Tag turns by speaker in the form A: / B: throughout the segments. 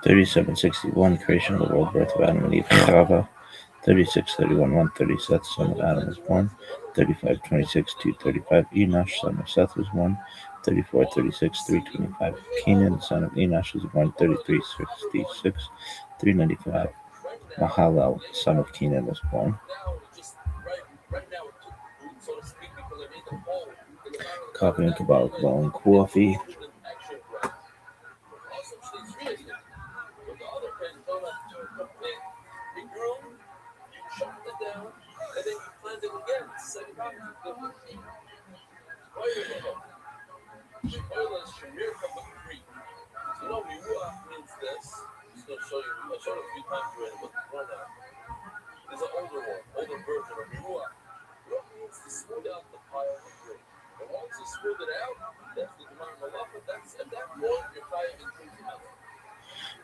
A: 3761, creation of the world, birth of Adam and Eve, Chava. 3631, 130, Seth, son of Adam, was born. 3526, 235, Enosh, son of Seth, was born. 3436, 325, Kenan, son of Enosh, was born. 3366, 395, Mahalal, son of Kenan, was born. Coffee and Kabbalah, blowing coffee.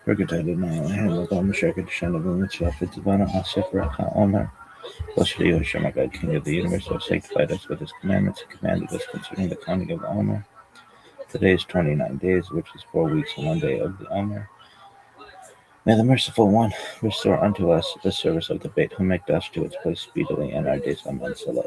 A: Regulated now, and the Mashiach Shan of the Mitzvah, Fitzvana, Asif, Raka, Omer. Blessed are you, Hashem, my God, King of the universe, who has sanctified us with his commandments and commanded us concerning the counting of the Omer. Today is 29 days, which is 4 weeks and 1 day of the Omer. May the merciful one restore unto us the service of the Beit HaMikdash to its place speedily, and our days on Salah.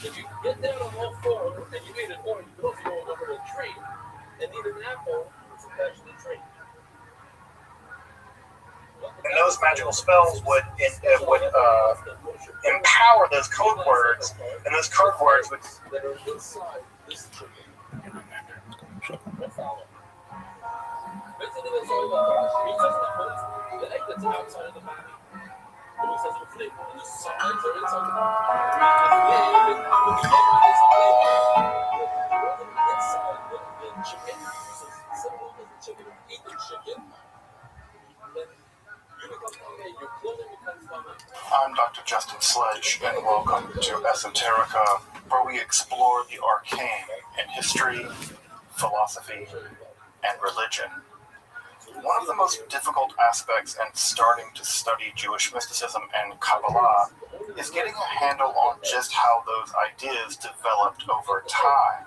B: If you get down on all fours and you eat an orange, you also go over to a tree and eat an apple that's attached to the tree.
C: And those magical spells would empower those code words, and those code words would.
B: That are inside this chicken. Basically, that's all about. He says the egg that's outside of the body. But he says the flavor, and the sides are inside the body. And the egg is inside the chicken. He says, so long as the chicken eat the chicken, then you become family, your clothing becomes family.
C: I'm Dr. Justin Sledge, and welcome to Esoterica, where we explore the arcane in history, philosophy, and religion. One of the most difficult aspects in starting to study Jewish mysticism and Kabbalah is getting a handle on just how those ideas developed over time.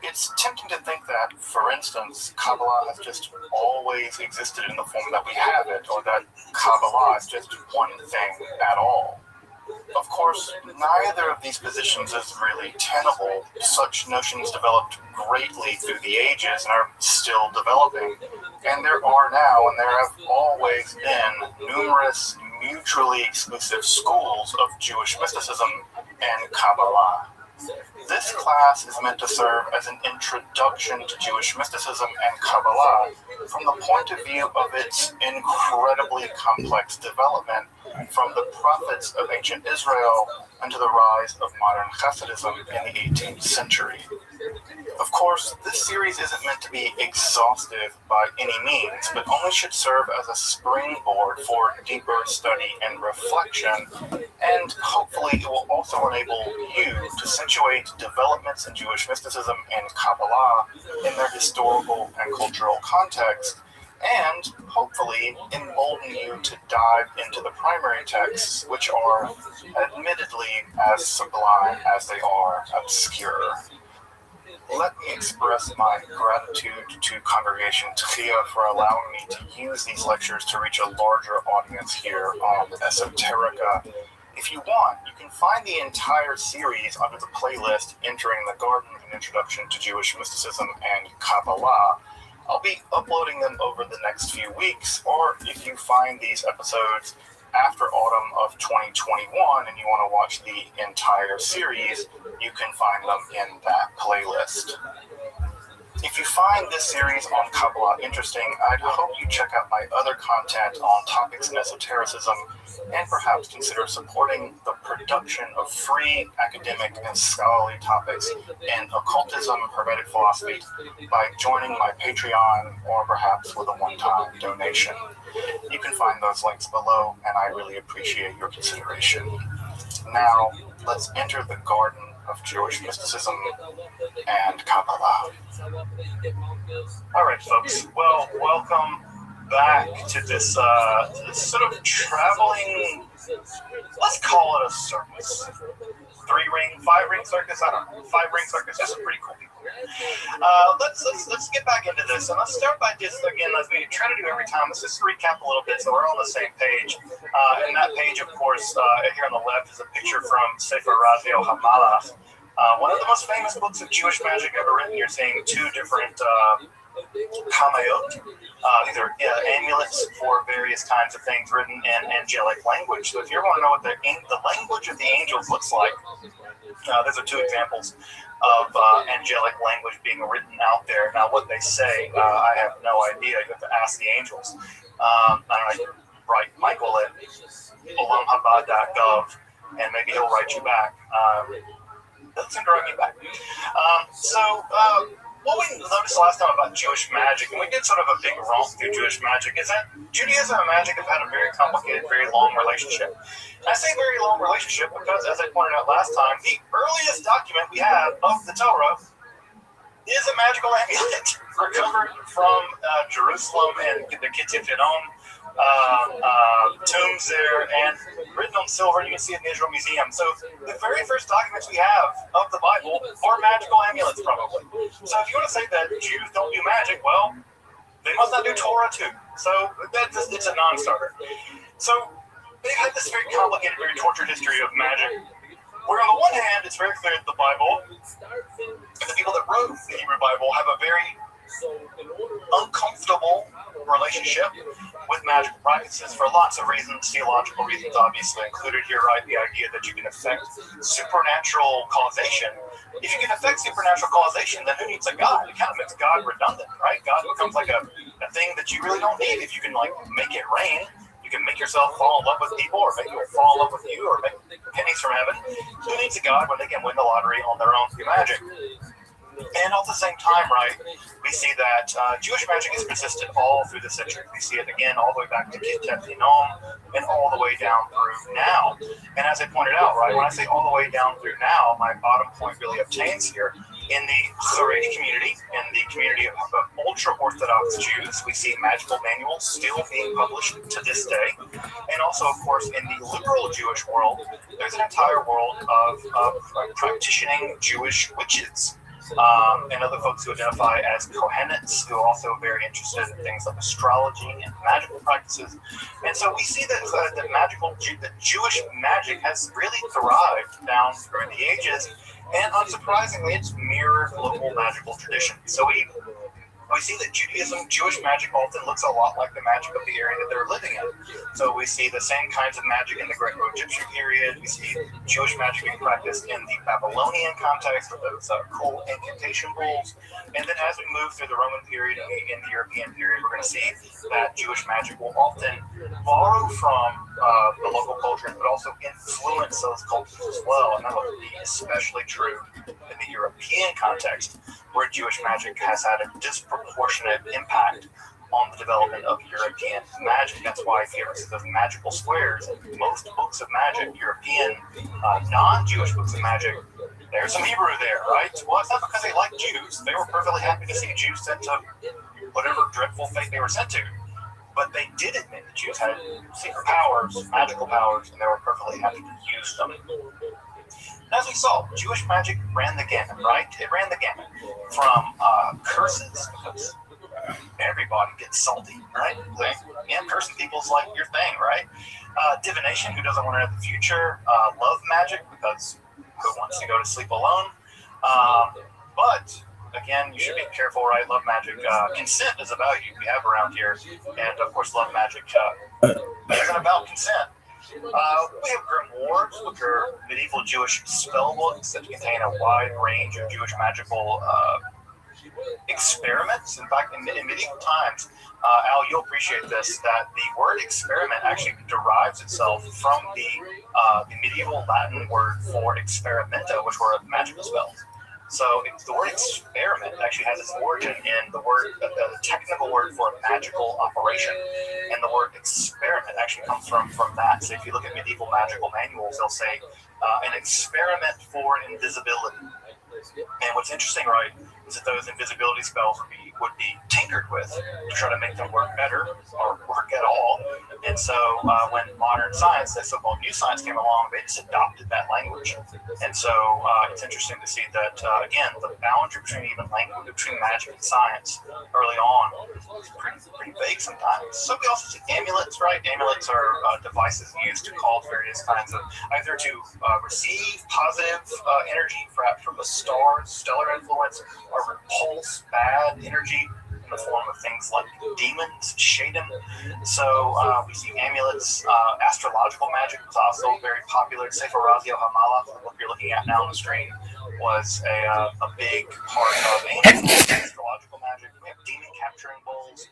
C: It's tempting to think that, for instance, Kabbalah has just always existed in the form that we have it, or that Kabbalah is just one thing at all. Of course, neither of these positions is really tenable. Such notions developed greatly through the ages and are still developing. And there are now, and there have always been, numerous mutually exclusive schools of Jewish mysticism and Kabbalah. This class is meant to serve as an introduction to Jewish mysticism and Kabbalah from the point of view of its incredibly complex development from the prophets of ancient Israel into the rise of modern Hasidism in the 18th century. Of course, this series isn't meant to be exhaustive by any means, but only should serve as a springboard for deeper study and reflection, and hopefully it will also enable you to situate developments in Jewish mysticism and Kabbalah in their historical and cultural context, and hopefully embolden you to dive into the primary texts, which are admittedly as sublime as they are obscure. Let me express my gratitude to Congregation Tchia for allowing me to use these lectures to reach a larger audience here on Esoterica. If you want, you can find the entire series under the playlist Entering the Garden, an Introduction to Jewish Mysticism and Kabbalah. I'll be uploading them over the next few weeks, or if you find these episodes after autumn of 2021 and you want to watch the entire series, you can find them in that playlist. If you find this series on Kabbalah interesting, I'd hope you check out my other content on topics in esotericism and perhaps consider supporting the production of free academic and scholarly topics in occultism, hermetic philosophy by joining my Patreon or perhaps with a one-time donation. You can find those links below, and I really appreciate your consideration. Now, let's enter the garden of Jewish mysticism and Kabbalah. All right, folks. Well, welcome back to this sort of traveling, let's call it a circus. 3-ring, 5-ring circus, I don't know. 5-ring circus, just pretty cool people. Let's get back into this, and let's start by just, again, as we try to do every time, let's just recap a little bit so we're on the same page. And that page, of course, here on the left is a picture from Sefer Razi Hamalach, one of the most famous books of Jewish magic ever written. You're seeing two different kamayot. These are amulets for various kinds of things written in angelic language. So if you ever want to know what the language of the angels looks like, those are two examples of angelic language being written out there. Now, what they say, I have no idea. You have to ask the angels. I don't know, write Michael at olamhabad.gov, and maybe he'll write you back. Doesn't seem to write me back. What we noticed last time about Jewish magic, and we did sort of a big romp through Jewish magic, is that Judaism and magic have had a very complicated, very long relationship. And I say very long relationship because, as I pointed out last time, the earliest document we have of the Torah is a magical amulet recovered from Jerusalem and the Kityat tombs there, and written on silver. You can see it in the Israel Museum. So the very first documents we have of the Bible are magical amulets, probably. So if you want to say that Jews don't do magic, well, they must not do Torah too. So it's a non-starter. So they've had this very complicated, very tortured history of magic. Where on the one hand, it's very clear that the Bible and the people that wrote the Hebrew Bible have a very uncomfortable relationship with magical practices for lots of reasons, theological reasons obviously included here, right? The idea that you can affect supernatural causation. If you can affect supernatural causation, then who needs a God? It kind of makes God redundant, right? God becomes like a thing that you really don't need. If you can like make it rain, you can make yourself fall in love with people, or make people fall in love with you, or make pennies from heaven. Who needs a God when they can win the lottery on their own through magic? And at the same time, right, we see that Jewish magic has persisted all through the centuries. We see it again all the way back to Kitab Nom and all the way down through now. And as I pointed out, right, when I say all the way down through now, my bottom point really obtains here. In the Haredi community, in the community of ultra-Orthodox Jews, we see magical manuals still being published to this day. And also, of course, in the liberal Jewish world, there's an entire world of practicing Jewish witches. And other folks who identify as Kohenites, who are also very interested in things like astrology and magical practices. And so we see that the Jewish magic has really thrived down through the ages, and unsurprisingly, it's mirrored local magical traditions. So we see that Judaism, Jewish magic often looks a lot like the magic of the area that they're living in. So we see the same kinds of magic in the Greco-Egyptian period. We see Jewish magic being practiced in the Babylonian context with those cool incantation bowls. And then as we move through the Roman period and in the European period, we're going to see that Jewish magic will often borrow from the local cultures, but also influence those cultures as well. And that will be especially true in the European context, where Jewish magic has had a disproportionate impact on the development of European magic. That's why if you ever see those magical squares, most books of magic, European, non-Jewish books of magic, there's some Hebrew there, right? Well, it's not because they like Jews. They were perfectly happy to see Jews sent to whatever dreadful fate they were sent to. But they did admit that Jews had secret powers, magical powers, and they were perfectly happy to use them. As we saw, Jewish magic ran the gamut, right? It ran the gamut from curses, because everybody gets salty, right? And cursing people's like your thing, right? Divination, who doesn't want to know the future? Love magic, because who wants to go to sleep alone? But again, you should be careful, right? Love magic, consent is a value we have around here, and of course, love magic isn't about consent. We have grimoires, which are medieval Jewish spell books that contain a wide range of Jewish magical experiments. In fact, in medieval times, Al, you'll appreciate this, that the word experiment actually derives itself from the medieval Latin word for experimenta, which were magical spells. So the word experiment actually has its origin in the technical word for a magical operation. And the word experiment actually comes from that. So if you look at medieval magical manuals, they'll say an experiment for invisibility. And what's interesting, right, is that those invisibility spells would be tinkered with to try to make them work better or work at all. And so when modern science, that so-called new science, came along, they just adopted that language. And so it's interesting to see that, again, the boundary between magic and science early on is pretty vague sometimes. So we also see amulets, right? Amulets are devices used to call various kinds of, either to receive positive energy, perhaps from the stars, stellar influence, or repulse bad energy in the form of things like demons, shadim. So we see amulets. Astrological magic was also very popular. Sefer Razio Hamala, what you're looking at now on the screen, was a big part of ancient astrological magic. We have demon capturing bowls.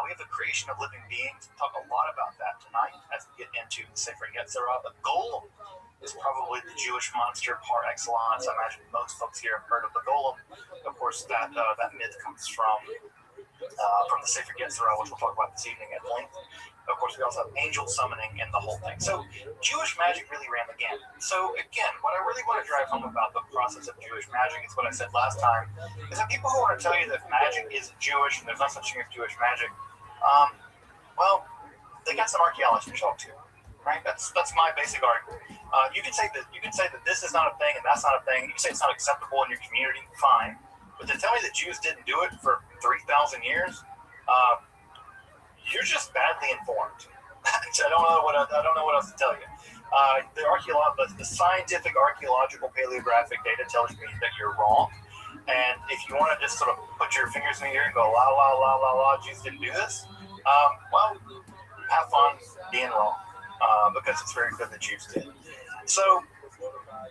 C: We have the creation of living beings. We'll talk a lot about that tonight as we get into the Sefer Yetzirah. The golem is probably the Jewish monster par excellence. I imagine most folks here have heard of the golem. Of course, that myth comes from the Sefer Yetzirah, which we'll talk about this evening at length. Of course, we also have angel summoning and the whole thing. So Jewish magic really ran the gamut. So again, what I really want to drive home about the process of Jewish magic is what I said last time, is that people who want to tell you that magic isn't Jewish and there's no such thing as Jewish magic, well, they got some archaeology to talk to, right? That's my basic argument. You can say that this is not a thing and that's not a thing. You can say it's not acceptable in your community, fine. But to tell me that Jews didn't do it for 3,000 years, you're just badly informed. I don't know what else to tell you. The scientific archaeological paleographic data tells me that you're wrong. And if you want to just sort of put your fingers in the air and go, la, la, la, la, la, Jews didn't do this, well, have fun being wrong, because it's very good that Jews did. So,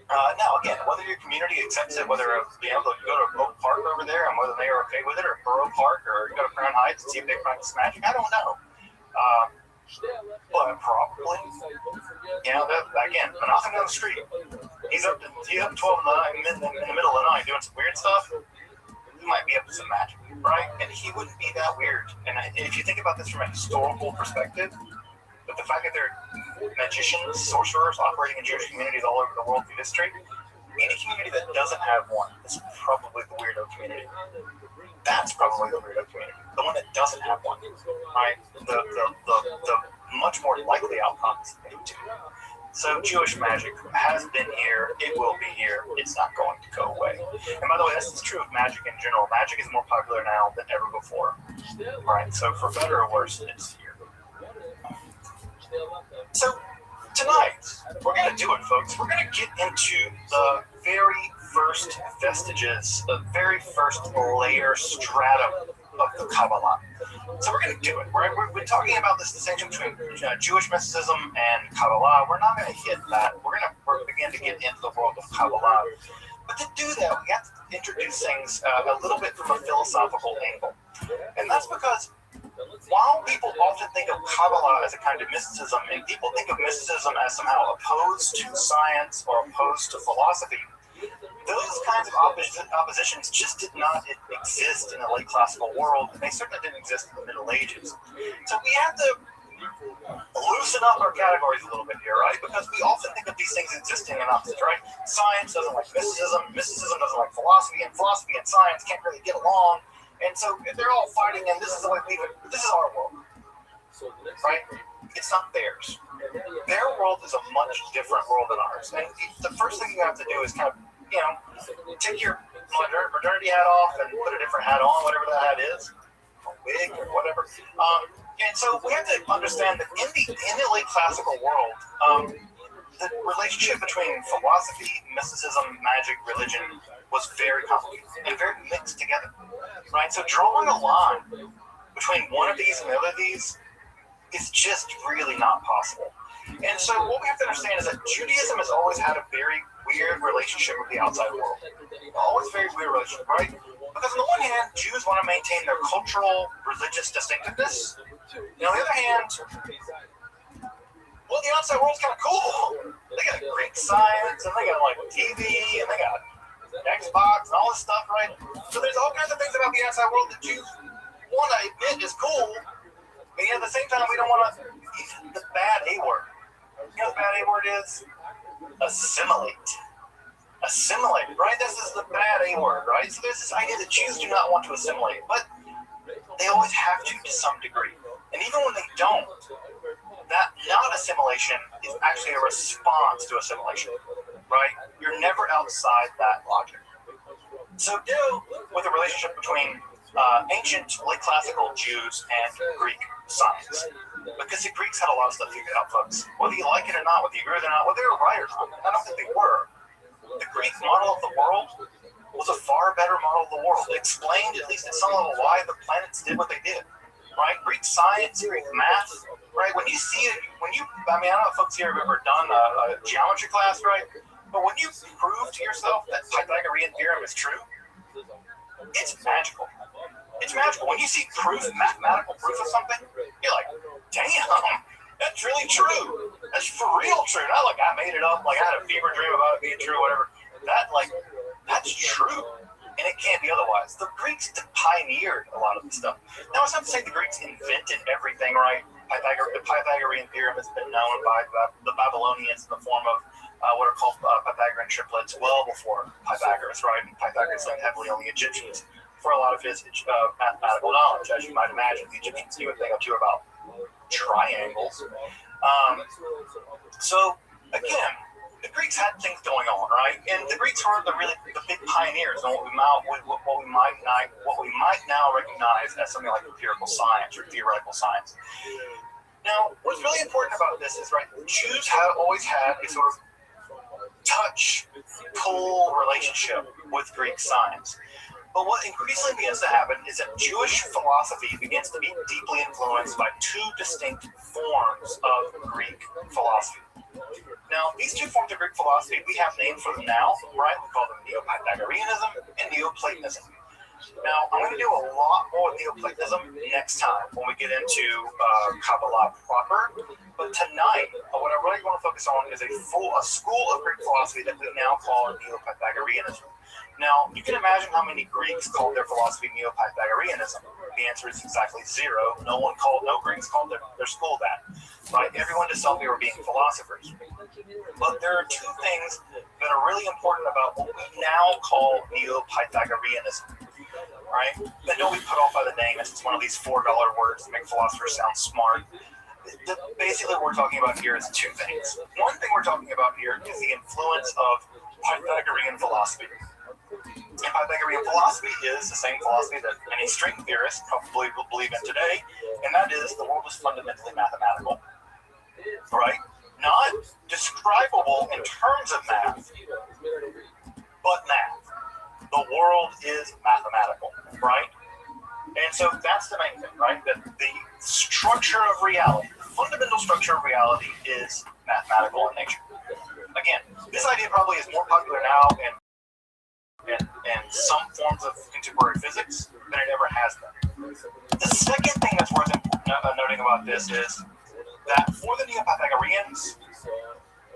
C: now, again, whether your community accepts it, whether you go to Oak Park over there and whether they are okay with it, or Borough Park, or you go to Crown Heights and see if they practice magic, I don't know. But probably, again, knocking down the street. He's up 12 in the middle of the night doing some weird stuff. He might be up to some magic, right? And he wouldn't be that weird. And if you think about this from a historical perspective, but the fact that there are magicians, sorcerers operating in Jewish communities all over the world through history, any community that doesn't have one is probably the weirdo community. That's probably the weirdo community. The one that doesn't have one, right? The much more likely outcomes. So Jewish magic has been here. It will be here. It's not going to go away. And by the way, this is true of magic in general. Magic is more popular now than ever before. All right. So for better or worse, it's here. So tonight, we're going to do it, folks. We're going to get into the very first vestiges, the very first layer stratum of the Kabbalah. So we're going to do it. We're talking about this distinction between Jewish mysticism and Kabbalah. We're not going to hit that. We're going to begin to get into the world of Kabbalah. But to do that, we have to introduce things a little bit from a philosophical angle. And that's because while people often think of Kabbalah as a kind of mysticism, and people think of mysticism as somehow opposed to science or opposed to philosophy, those kinds of oppositions just did not exist in the late classical world, and they certainly didn't exist in the Middle Ages. So we have to loosen up our categories a little bit here, right? Because we often think of these things existing in opposites, right? Science doesn't like mysticism doesn't like philosophy and science can't really get along. And so they're all fighting, and this is the way this is our world, right? It's not theirs. Their world is a much different world than ours. And the first thing you have to do is kind of, take your modernity hat off and put a different hat on, whatever that hat is, a wig or whatever. And so we have to understand that in the late classical world, the relationship between philosophy, mysticism, magic, religion was very complicated and very mixed together, right? So drawing a line between one of these and the other of these is just really not possible. And so what we have to understand is that Judaism has always had a very weird relationship with the outside world. Always very weird relationship, right? Because on the one hand, Jews want to maintain their cultural, religious distinctiveness. And on the other hand, well, the outside world's kind of cool. They got Greek science, and they got like TV, and they got Xbox, and all this stuff, right? So there's all kinds of things about the outside world that Jews want to admit is cool, but yet at the same time, we don't want to use the bad A word. You know what the bad A word is? Assimilate. Assimilate, right? This is the bad A word, right? So there's this idea that Jews do not want to assimilate, but they always have to some degree. And even when they don't, that non-assimilation is actually a response to assimilation, right? You're never outside that logic. So deal with the relationship between ancient, late classical Jews and Greek science. Because the Greeks had a lot of stuff figured out, folks. Whether you like it or not, whether you agree with it or not, whether they were right or not, I don't think they were. The Greek model of the world was a far better model of the world. It explained, at least at some level, why the planets did what they did, right? Greek science, Greek math, right? When you see it, I don't know if folks here have ever done a geometry class, right? But when you prove to yourself that Pythagorean theorem is true, it's magical. It's magical. When you see mathematical proof of something, you're like, damn, that's really true. That's for real true. Not like I made it up, like I had a fever dream about it being true or whatever. That's true. And it can't be otherwise. The Greeks pioneered a lot of this stuff. Now, it's not to say the Greeks invented everything, right? The Pythagorean theorem has been known by the Babylonians in the form of what are called Pythagorean triplets well before Pythagoras, right? And Pythagoras leaned heavily on the Egyptians for a lot of his mathematical knowledge. As you might imagine, the Egyptians knew a thing or two about triangles. So, again, the Greeks had things going on, right? And the Greeks were the big pioneers on what we might now recognize as something like empirical science or theoretical science. Now, what's really important about this is, right, Jews have always had a sort of touch-pull relationship with Greek science. But what increasingly begins to happen is that Jewish philosophy begins to be deeply influenced by two distinct forms of Greek philosophy. Now, these two forms of Greek philosophy, we have names for them now, right? We call them Neo-Pythagoreanism and Neoplatonism. Now, I'm going to do a lot more Neoplatonism next time when we get into Kabbalah proper. But tonight, what I really want to focus on is a school of Greek philosophy that we now call Neo-Pythagoreanism. Now, you can imagine how many Greeks called their philosophy Neo-Pythagoreanism. The answer is exactly zero. No Greeks called their school that. Right? Everyone just thought they were being philosophers. But there are two things that are really important about what we now call Neo-Pythagoreanism. Right? And don't be put off by the name. It's one of these $4 words that make philosophers sound smart. Basically, what we're talking about here is two things. One thing we're talking about here is the influence of Pythagorean philosophy. And Pythagorean philosophy is the same philosophy that many string theorists probably will believe in today, and that is the world is fundamentally mathematical. Right? Not describable in terms of math, but math. The world is mathematical, right? And so that's the main thing, right? That the structure of reality, the fundamental structure of reality is mathematical in nature. Again, this idea probably is more popular now in some forms of contemporary physics than it ever has been. The second thing that's worth noting about this is that for the Neo-Pythagoreans,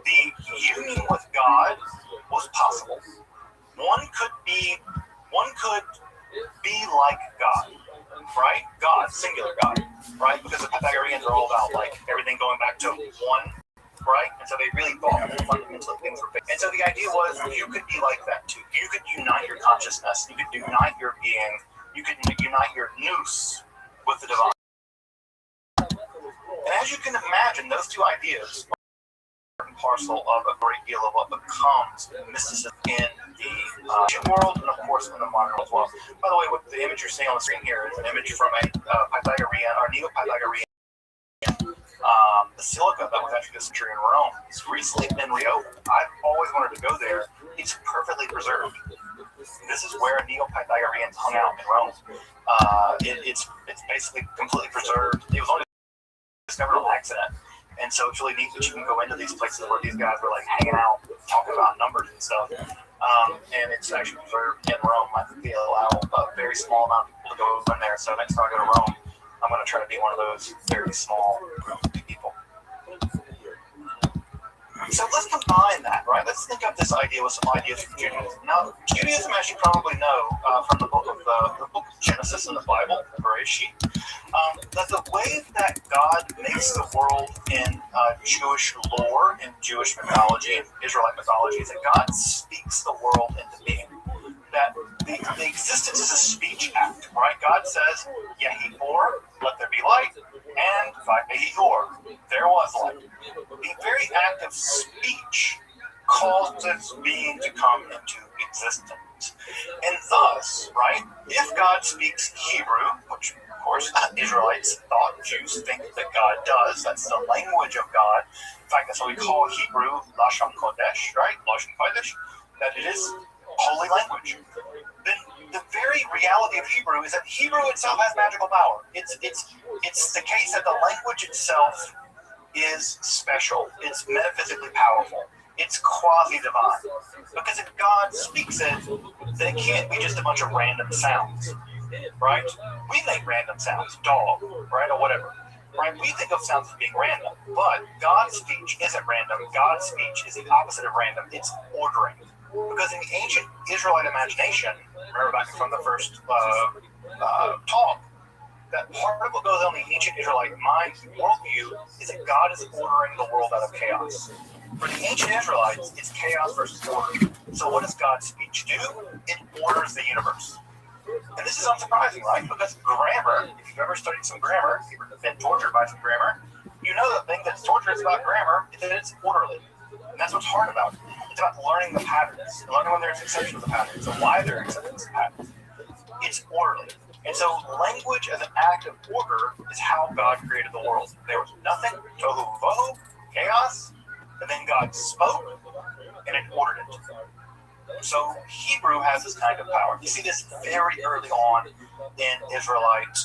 C: the union with God was possible. One could be like God, right? God, singular God, right? Because the Pythagoreans are all about like everything going back to one, right? And so they really thought that fundamentally things were fixed. And so the idea was you could be like that too. You could unite your consciousness. You could unite your being. You could unite your nous with the divine. And as you can imagine, those two ideas are part and parcel of a great deal of what becomes mysticism in the ancient world and, of course, in the modern world as well. By the way, what the image you're seeing on the screen here is an image from a Pythagorean or Neo-Pythagorean basilica that was actually this in Rome. It's recently been reopened. I've always wanted to go there. It's perfectly preserved. This is where Neo-Pythagoreans hung out in Rome. It's basically completely preserved. It was only discovered on accident. And so it's really neat that you can go into these places where these guys were like hanging out, talking about numbers and stuff. And it's actually preserved in Rome. I think they allow a very small amount of people to go in there. So next time I go to Rome, I'm going to try to be one of those very small people. So let's combine that, right? Let's think of this idea with some ideas from Judaism. Now, Judaism, as you probably know from the book of Genesis in the Bible, Bereshit, that the way that God makes the world in Jewish lore, in Jewish mythology, and Israelite mythology, is that God speaks the world into being. That the existence is a speech act, right? God says, Yehi or, let there be light, and Vayehi or, there was light. The very act of speech causes being to come into existence. And thus, right, if God speaks Hebrew, which of course Israelites thought, Jews think that God does, that's the language of God. In fact, that's what we call Hebrew Lashon Kodesh, right? Lashon Kodesh, that it is holy language. Then the very reality of Hebrew is that Hebrew itself has magical power. It's the case that the language itself is special. It's metaphysically powerful. It's quasi-divine. Because if God speaks it, then it can't be just a bunch of random sounds, right? We make random sounds, dog, right, or whatever, right? We think of sounds as being random, but God's speech isn't random. God's speech is the opposite of random. It's ordering. Because in the ancient Israelite imagination, remember back from the first talk, that part of what goes on in the ancient Israelite mind worldview is that God is ordering the world out of chaos. For the ancient Israelites, it's chaos versus order. So what does God's speech do? It orders the universe. And this is unsurprising, right? Because grammar, if you've ever studied some grammar, if you've been tortured by some grammar, you know the thing that's torturous about grammar is that it's orderly. And that's what's hard about it. It's about learning the patterns, learning when there's exceptions to patterns, and why there are exceptions to patterns. It's orderly. And so language as an act of order is how God created the world. There was nothing, tohu vohu, chaos, and then God spoke and it ordered it. So Hebrew has this kind of power. You see this very early on in Israelite,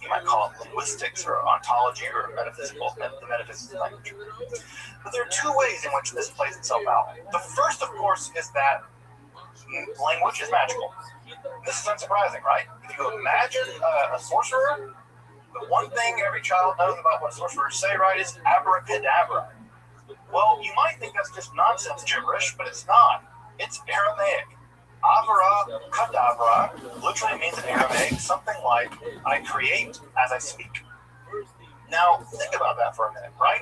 C: you might call it linguistics or ontology or the metaphysics of language. But there are two ways in which this plays itself out. The first, of course, is that language is magical. This is unsurprising, right? If you imagine a sorcerer, the one thing every child knows about what sorcerers say, right, is abracadabra. Well, you might think that's just nonsense gibberish, but it's not. It's Aramaic. Avara kadabra literally means in Aramaic something like I create as I speak. Now, think about that for a minute, right?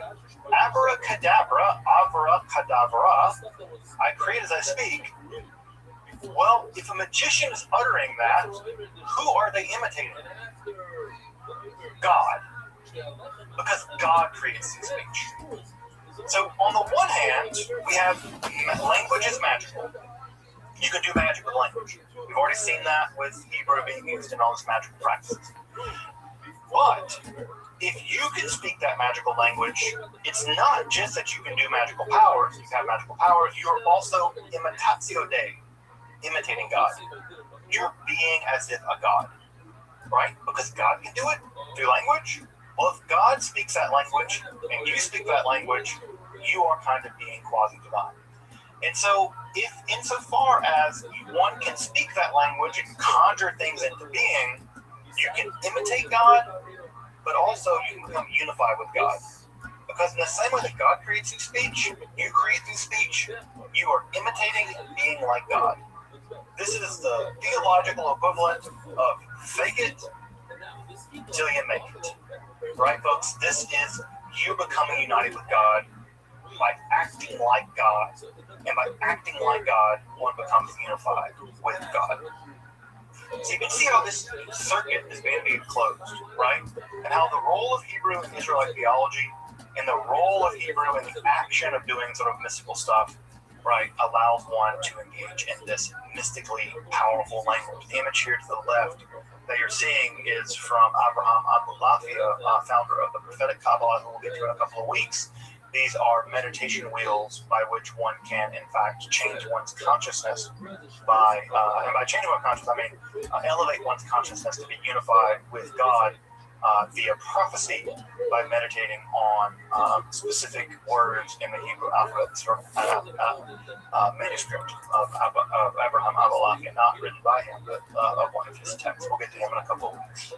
C: Abracadabra, avara kadabra, I create as I speak. Well, if a magician is uttering that, who are they imitating? God. Because God creates the speech. So on the one hand, we have language is magical. You can do magic with language. We've already seen that with Hebrew being used in all its magical practices. But if you can speak that magical language, it's not just that you can do magical powers. You have magical powers. You're also imitatio Dei, imitating God. You're being as if a God, right? Because God can do it through language. Well, if God speaks that language and you speak that language, you are kind of being quasi-divine. And so, if insofar as one can speak that language and conjure things into being, you can imitate God, but also you can become unified with God. Because in the same way that God creates through speech, you create through speech, you are imitating and being like God. This is the theological equivalent of fake it till you make it. Right, folks? This is you becoming united with God by acting like God. And by acting like God, one becomes unified with God. So you can see how this circuit is being closed, right? And how the role of Hebrew in Israelite theology and the role of Hebrew in the action of doing sort of mystical stuff, right, allows one to engage in this mystically powerful language. The image here to the left that you're seeing is from Abraham Abulafia, founder of the prophetic Kabbalah, who we'll get to in a couple of weeks. These are meditation wheels by which one can, in fact, change one's consciousness by, and by changing one's consciousness, I mean elevate one's consciousness to be unified with God via prophecy by meditating on specific words in the Hebrew alphabet, sort of manuscript of Abraham Abulafia, not written by him, but of one of his texts. We'll get to him in a couple of weeks.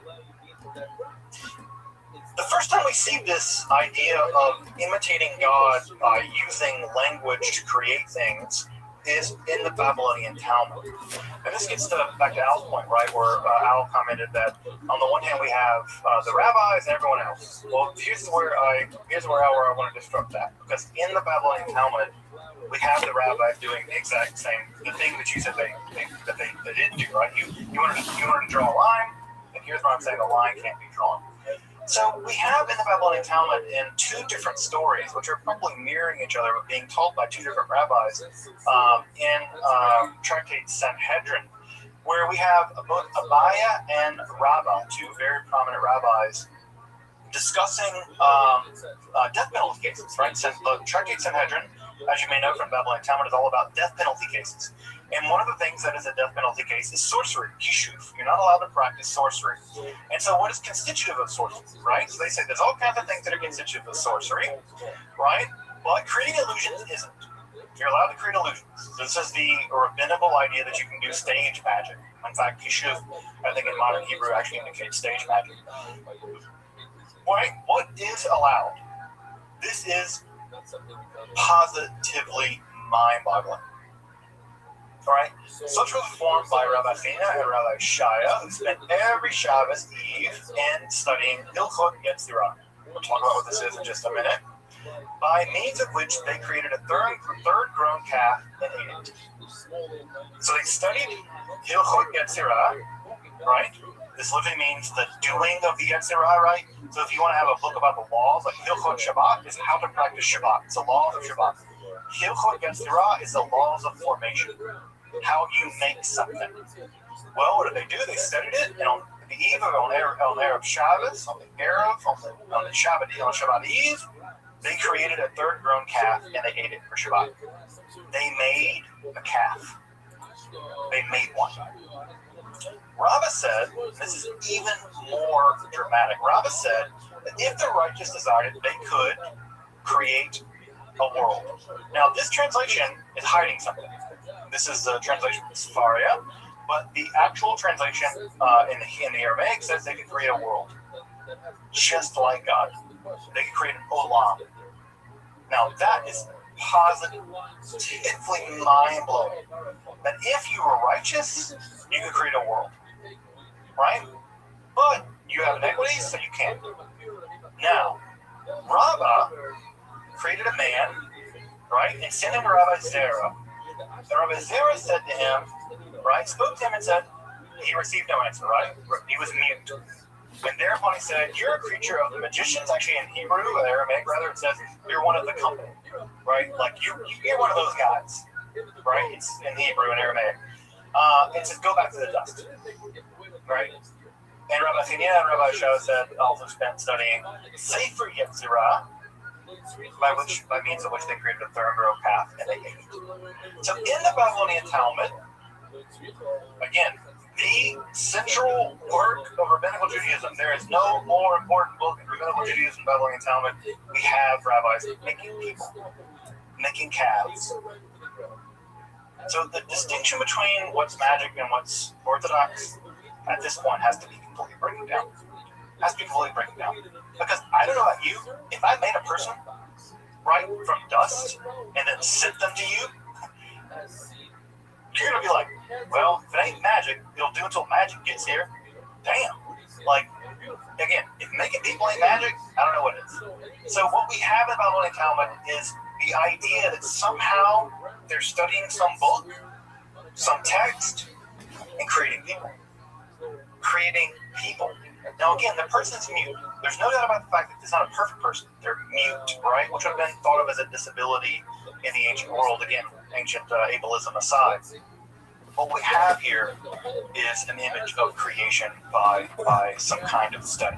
C: The first time we see this idea of imitating God by using language to create things is in the Babylonian Talmud. And this gets back to Al's point, right, where Al commented that on the one hand we have the rabbis and everyone else. Well, here's where I want to disrupt that. Because in the Babylonian Talmud, we have the rabbis doing the exact same, the thing that you said they didn't do, right? You wanted to draw a line, and here's what I'm saying, the line can't be drawn. So we have in the Babylonian Talmud in two different stories, which are probably mirroring each other, but being told by two different rabbis in Tractate Sanhedrin, where we have both Abiah and Rabbah, two very prominent rabbis, discussing death penalty cases, right? So the Tractate Sanhedrin, as you may know from Babylonian Talmud, is all about death penalty cases. And one of the things that is a death penalty case is sorcery, kishuf. You're not allowed to practice sorcery. And so what is constitutive of sorcery, right? So they say there's all kinds of things that are constitutive of sorcery, right? But creating illusions isn't. You're allowed to create illusions. This is the rabbinical idea that you can do stage magic. In fact, kishuf, I think in modern Hebrew, actually indicates stage magic. Right? What is allowed? This is positively mind-boggling. All right, such was formed by Rabbi Fina and Rabbi Shaya, who spent every Shabbos Eve in studying Hilchot Yetzirah. We'll talk about what this is in just a minute. By means of which they created a third-grown calf and ate it. So they studied Hilchot Yetzirah, right? This literally means the doing of the Yetzirah, right? So if you want to have a book about the laws, like Hilchot Shabbat is how to practice Shabbat. It's the laws of Shabbat. Hilchot Yetzirah is the laws of formation. how you make something. Well, what did they do? They studied it, and on the eve of on Arab Shabbos, on the Shabbat Eve, they created a third grown calf and they ate it for Shabbat. They made a calf. They made one. Rava said, this is even more dramatic. Rava said that if the righteous desired it, they could create a world. Now, this translation is hiding something. This is the translation from Sefaria, but the actual translation in the Aramaic says they could create a world, just like God. They could create an olam. Now, that is positively mind-blowing. That if you were righteous, you could create a world, right? But you have inequities, so you can't. Now, Rava created a man, right, and sent him to Rabbi Zera. And Rabbi Zera said to him, right, spoke to him and said, he received no answer, right? He was mute. And thereupon he said, you're a creature of the magicians. Actually, in Hebrew, or Aramaic rather, it says, you're one of the company, right? Like, you're one of those guys, right? It's in Hebrew and Aramaic. It says, go back to the dust, right? And Rabbi Thania and Rabbi Shah said, also spent studying Sefer Yetzirah, by means of which they created a third row path, and they ate it. So in the Babylonian Talmud, again, the central work of rabbinical Judaism, there is no more important book in rabbinical Judaism than Babylonian Talmud. We have rabbis making people, making calves. So the distinction between what's magic and what's orthodox at this point has to be completely breaking down. Because I don't know about you, if I made a person, right, from dust and then sent them to you, you're going to be like, well, if it ain't magic, it'll do until magic gets here. Damn. Like, again, if making people ain't magic, I don't know what is. So what we have in Babylonian Talmud is the idea that somehow they're studying some book, some text, and creating people. Now again, the person's mute. There's no doubt about the fact that it's not a perfect person. They're mute, right? Which would have been thought of as a disability in the ancient world. Again, ancient ableism aside. What we have here is an image of creation by some kind of study.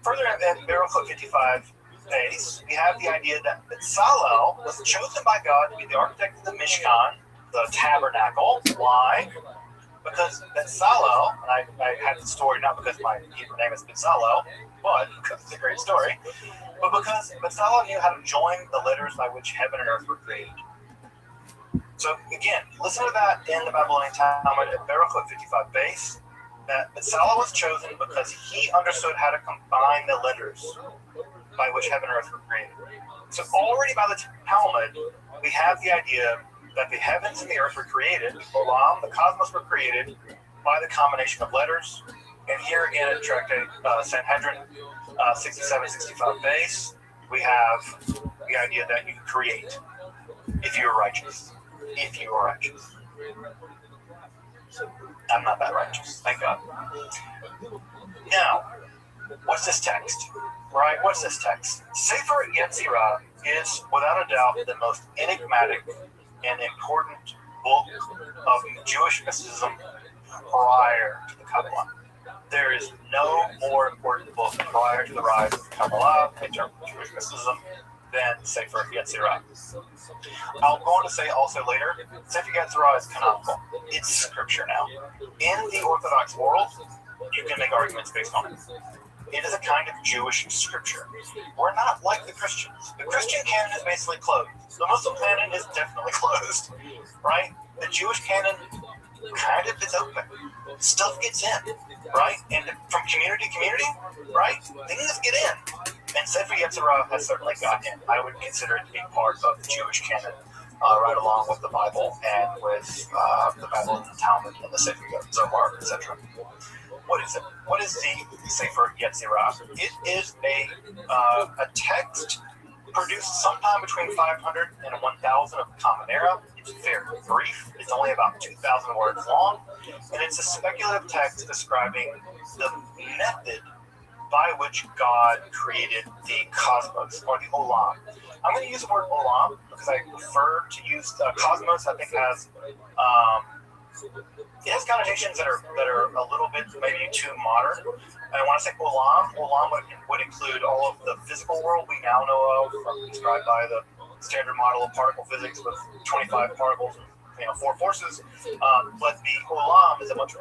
C: Further in ViralRabbi 55 days, we have the idea that Bezalel was chosen by God to be the architect of the Mishkan, the tabernacle. Why? Because Bezalel, and I had the story not because my Hebrew name is Bezalel, but because it's a great story, but because Bezalel knew how to join the letters by which heaven and earth were created. So again, listen to that in the Babylonian Talmud at ViralRabbi 55 base, that Bezalel was chosen because he understood how to combine the letters by which heaven and earth were created. So already by the Talmud, we have the idea that the heavens and the earth were created, Olam, the cosmos were created by the combination of letters. And here again at Tractate Sanhedrin 67-65 base, we have the idea that you can create if you're righteous. If you are righteous. I'm not that righteous, thank God. Now, what's this text? Right, what's this text? Sefer Yetzirah is, without a doubt, the most enigmatic and important book of Jewish mysticism prior to the Kabbalah. There is no more important book prior to the rise of the Kabbalah in terms of Jewish mysticism than Sefer Yetzirah. I'll go on to say also later, Sefer Yetzirah is canonical. It's scripture now. In the Orthodox world, you can make arguments based on it. It is a kind of Jewish scripture. We're not like the Christians. The Christian canon is basically closed. The Muslim canon is definitely closed, right? The Jewish canon kind of is open. Stuff gets in, right? And from community to community, right? Things get in. And Sefer Yetzirah has certainly got in. I would consider it to be part of the Jewish canon, right along with the Bible and with the Babylonian Talmud and the Sefer Zohar, etc. What is it? What is the Sefer Yetzirah? It is a text produced sometime between 500 and 1000 of the Common Era. It's very brief. It's only about 2,000 words long. And it's a speculative text describing the method by which God created the cosmos, or the olam. I'm going to use the word olam because I prefer to use cosmos. I think it has connotations that are a little bit maybe too modern. And when I say olam would include all of the physical world we now know of, described by the standard model of particle physics with 25 particles and 4 forces. But the olam is a much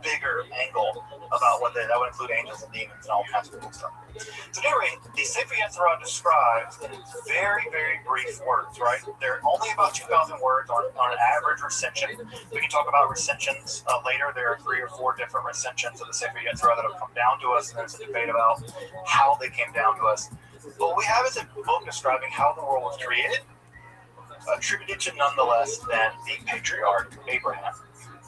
C: bigger angle about what that would include angels and demons and all kinds of cool stuff. So anyway, the Sefer Yetzirah describes in very, very brief words, right? They're only about 2,000 words on an average recension. We can talk about recensions later. There are 3 or 4 different recensions of the Sefer Yetzirah that have come down to us, and there's a debate about how they came down to us. What we have is a book describing how the world was created, attributed to none less than the patriarch Abraham.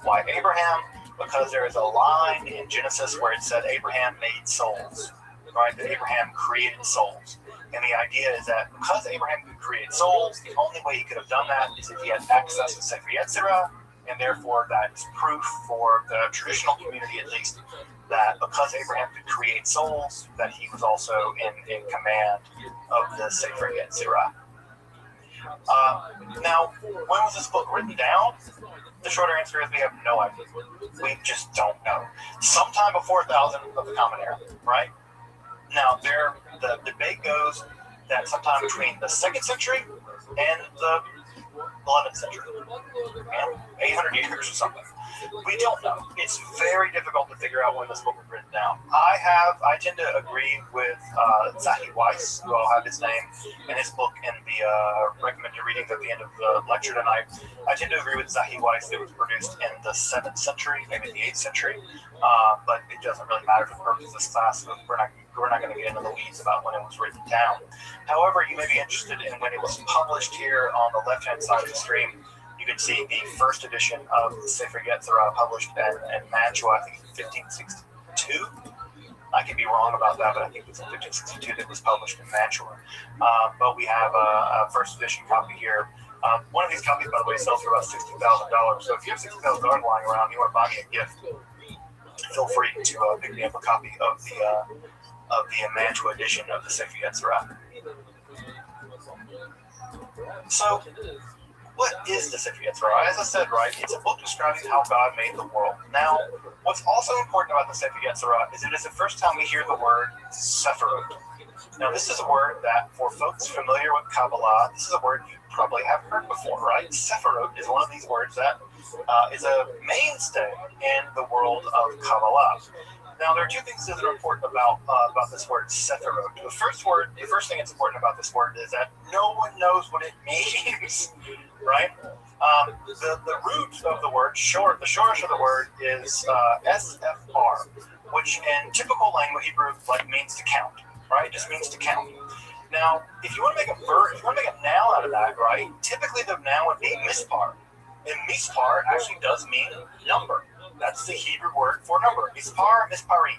C: Why Abraham? Because there is a line in Genesis where it said Abraham made souls, right? That Abraham created souls. And the idea is that because Abraham could create souls, the only way he could have done that is if he had access to Sefer Yetzirah, and therefore that is proof for the traditional community at least that because Abraham could create souls, that he was also in command of the Sefer Yetzirah. Now, when was this book written down? The shorter answer is we have no idea. We just don't know. Sometime before 1000 of the Common Era, right? Now, the debate goes that sometime between the 2nd century and the 11th century, 800 years or something. We don't know. It's very difficult to figure out when this book was written down. I tend to agree with Zahi Weiss, who I'll have his name and his book in the recommended readings at the end of the lecture tonight. I tend to agree with Zahi Weiss that it was produced in the 7th century, maybe the 8th century, but it doesn't really matter for the purpose of this class. We're not going to get into the weeds about when it was written down. However, you may be interested in when it was published. Here on the left-hand side of the screen, you can see the first edition of the Sefer Yetzirah published in Mantua, I think in 1562. I could be wrong about that, but I think it was in 1562 that was published in Mantua. But we have a first edition copy here. One of these copies, by the way, sells for about $60,000. So if you have $60,000 lying around, you want to buy me a gift, feel free to pick me up a copy of the Mantua edition of the Sefer Yetzirah. So, what is the Sefer Yetzirah? As I said, right, it's a book describing how God made the world. Now, what's also important about the Sefer Yetzirah is it is the first time we hear the word Sephirot. Now, this is a word that, for folks familiar with Kabbalah, this is a word you probably have heard before, right? Sephirot is one of these words that is a mainstay in the world of Kabbalah. Now, there are 2 things that are important about this word Sephirot. The first thing that's important about this word is that no one knows what it means, right? The root of the word, the shorish of the word is SFR, which in typical language Hebrew means to count, right? It just means to count. Now, if you want to make a noun out of that, right? Typically the noun would be mispar, and mispar actually does mean number. That's the Hebrew word for number. Mispar, misparim,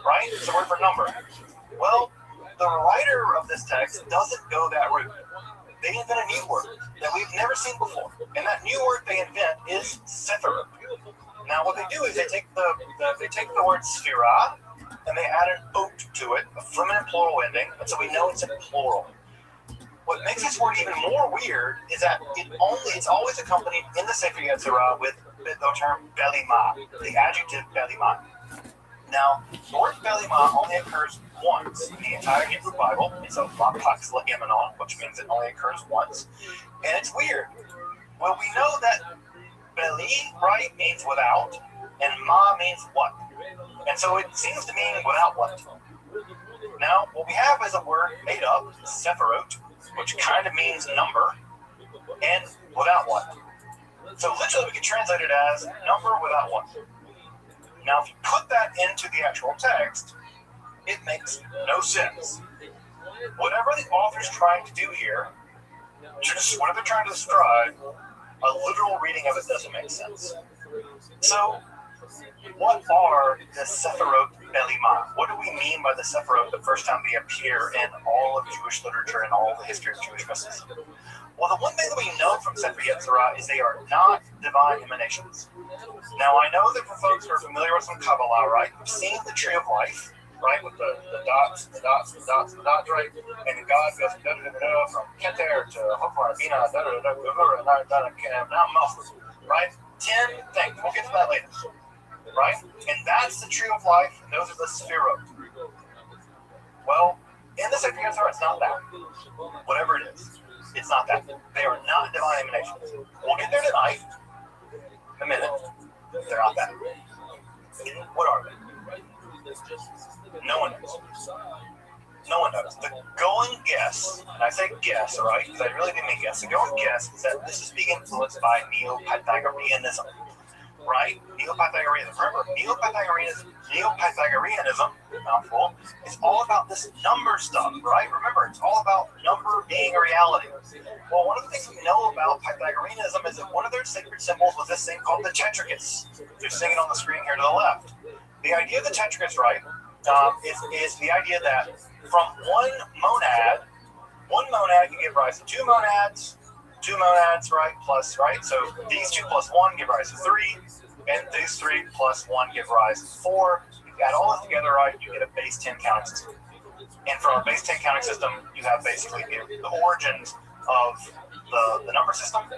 C: right? It's a word for number. Well, the writer of this text doesn't go that route. They invent a new word that we've never seen before, and that new word they invent is Sephirot. Now, what they do is they take the word sphira and they add an ot to it, a feminine plural ending, and so we know it's in plural. What makes this word even more weird is that it's always accompanied in the Sefer Yetzirah with the term belima, the adjective belima. Now, the word belima only occurs once in the entire Hebrew Bible. It's a lapax legemenon, which means it only occurs once. And it's weird. Well, we know that beli, right, means without, and ma means what. And so it seems to mean without what. Now, what we have is a word made up, sephirot, which kind of means number, and without what. So literally we can translate it as number without what. Now if you put that into the actual text, it makes no sense. Whatever the author's trying to do here, whatever they're trying to describe, a literal reading of it doesn't make sense. So what are the Sephirot Belima? What do we mean by the Sephirot the first time they appear in all of Jewish literature and all of the history of Jewish mysticism? Well, the one thing that we know from Sefer Yetzirah is they are not divine emanations. Now, I know that for folks who are familiar with some Kabbalah, right, we've seen the Tree of Life, right? With the dots, right? And God goes from Keter to Hokmar, Bina, right? 10 things. We'll get to that later, right? And that's the tree of life, and those are the Sphirot. Well, in the Sefer Yetzirah, it's not that. Whatever it is, it's not that. They are not divine emanations. We'll get there tonight. In a minute. They're not that. What are they? No one knows. No one knows. The going guess, and I say guess, all right, because I really didn't mean guess. The going guess is that this is being influenced by Neo-Pythagoreanism, right? Neo-Pythagoreanism. Remember, Neo-Pythagoreanism, mouthful, is all about this number stuff, right? Remember, it's all about number being a reality. Well, one of the things we know about Pythagoreanism is that one of their sacred symbols was this thing called the tetrachus. You're seeing it on the screen here to the left. The idea of the tetrachus, right, is the idea that from one monad can give rise to two monads, right, plus, right? So these 2 plus 1 give rise to 3, and these 3 plus 1 give rise to 4. You add all this together, right, you get a base 10 counting system. And from a base 10 counting system, you have basically the origins of the number system,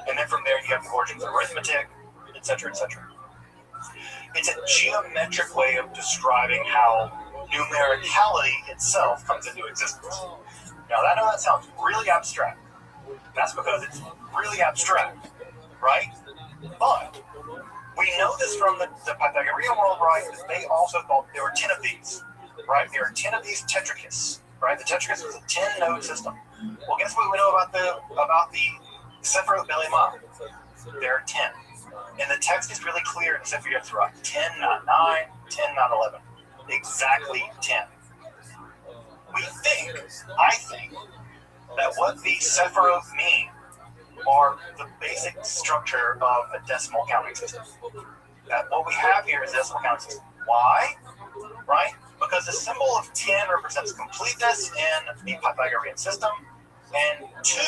C: and then from there you have the origins of arithmetic, etc., etc. It's a geometric way of describing how numericality itself comes into existence. Now, I know that sounds really abstract. That's because it's really abstract, right? But we know this from the Pythagorean world, right? That they also thought there were 10 of these, right? There are 10 of these tetrachus, right? The tetrachus was a 10-node system. Well, guess what we know about the Sefer Belima? There are 10. And the text is really clear in the Sefer Yetzirah. 10, not 9, 10, not 11. Exactly 10. I think, that what the Sephiroth mean are the basic structure of a decimal counting system. That what we have here is a decimal counting system. Why? Right? Because the symbol of 10 represents completeness in the Pythagorean system. And 2,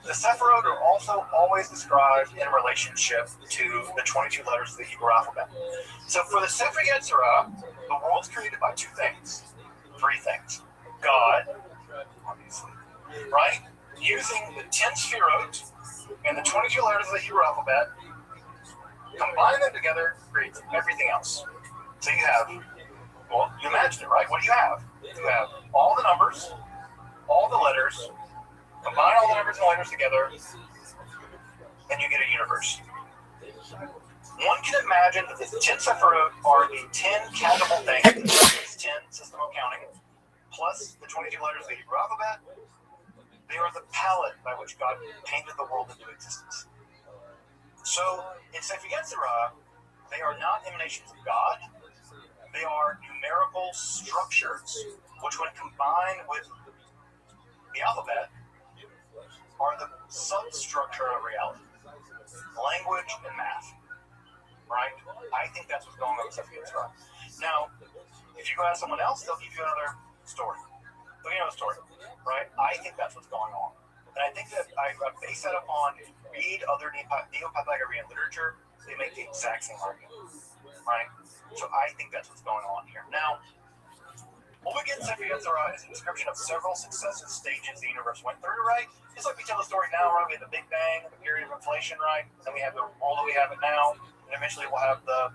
C: the Sephiroth are also always described in relationship to the 22 letters of the Hebrew alphabet. So for the Sefer Yetzirah, the world's created by 2 things. 3 things. God, obviously, right? Using the 10 Sphirot and the 22 letters of the Hebrew alphabet, combine them together, creates everything else. So you have, well, you imagine it, right? What do you have? You have all the numbers, all the letters, combine all the numbers and letters together, and you get a universe. One can imagine that the 10 Sephiroth are the 10 countable things, this 10 system of counting, plus the 22 letters of the Hebrew alphabet. They are the palette by which God painted the world into existence. So, in Sefer Yetzirah, they are not emanations of God. They are numerical structures, which when combined with the alphabet, are the substructure of reality. Language and math. Right? I think that's what's going on with Sefer Yetzirah. Now, if you go ask someone else, they'll give you another story. They'll give you another story. Right? I think that's what's going on. And I think that I base that upon, if you read other Neo-Pythagorean literature, they make the exact same argument. Right? So I think that's what's going on here. Now, what we get in Sefer Yetzirah is a description of several successive stages the universe went through, right? Just like we tell the story now, right? We had the Big Bang, the period of inflation, right? Then we have the world that we have it now, and eventually we'll have the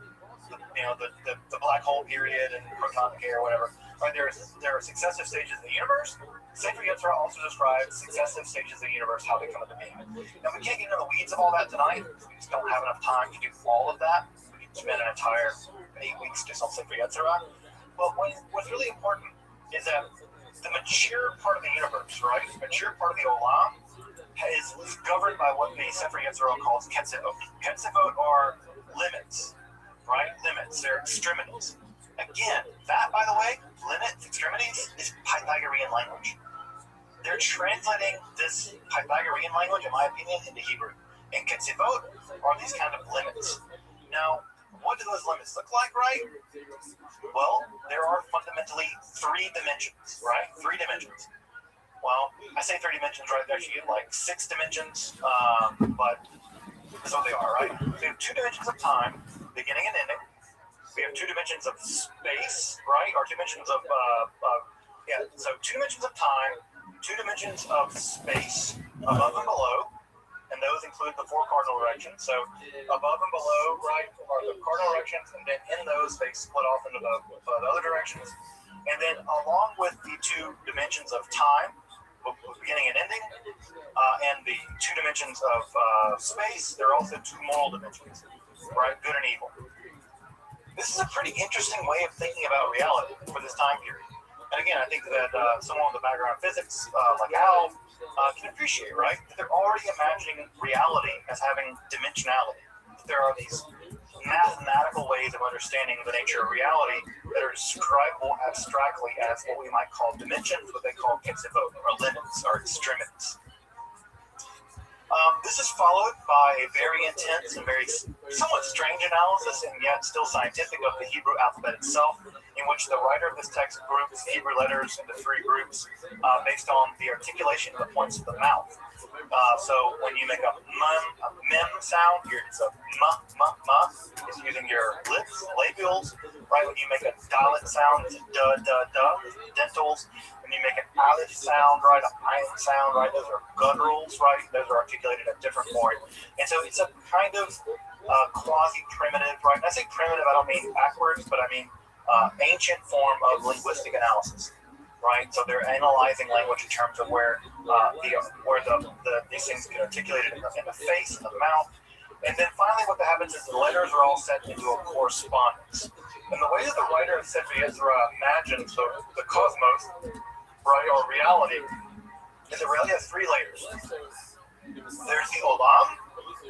C: black hole period and proton decay or whatever. Right? There are successive stages of the universe. Sefer Yetzirah also describes successive stages of the universe, how they come into being. Now, we can't get into the weeds of all that tonight, because we just don't have enough time to do all of that. We could spend an entire 8 weeks just on Sefer Yetzirah. But what's really important is that the mature part of the universe, right, the mature part of the Olam, is governed by what the Sefer Yetzirah calls Ketzivot. Ketzivot are limits, right? Limits, they're extremities. Again, that, by the way, limits, extremities, is Pythagorean language. They're translating this Pythagorean language, in my opinion, into Hebrew. And Ketzivot are these kind of limits. Now, what do those limits look like, right? Well, there are fundamentally 3 dimensions, right? 3 dimensions. Well, I say 3 dimensions, right? There's actually like 6 dimensions, but that's what they are, right? So you have 2 dimensions of time, beginning and ending. We have two dimensions of space, right? Or two dimensions of, so two dimensions of time, two dimensions of space, above and below, and those include the four cardinal directions. So above and below, right, are the cardinal directions, and then in those they split off into the other directions. And then along with the two dimensions of time, beginning and ending, and the two dimensions of space, there are also two moral dimensions, right, good and evil. This is a pretty interesting way of thinking about reality for this time period. And again, I think that someone with a background in physics, like Al, can appreciate, right? That they're already imagining reality as having dimensionality. That there are these mathematical ways of understanding the nature of reality that are describable abstractly as what we might call dimensions, what they call ketzivot, or limits, or extremities. This is followed by a very intense and very somewhat strange analysis, and yet still scientific, of the Hebrew alphabet itself, in which the writer of this text groups Hebrew letters into three groups based on the articulation of the points of the mouth. So when you make a mem sound, it's a ma, it's using your lips, labials, right? When you make a dalet sound, it's a da, dentals. When you make an aleph sound, right, an ayin sound, right, those are gutturals, right? Those are articulated at different points. And so it's a kind of quasi-primitive, right? And I say primitive, I don't mean backwards, but I mean ancient form of linguistic analysis, right? So they're analyzing language in terms of where these things get articulated in the face, in the mouth. And then finally what happens is the letters are all set into a correspondence. And the way that the writer of Sefer Yetzirah imagines the cosmos, right, or reality, is it really has three layers. There's the Olam,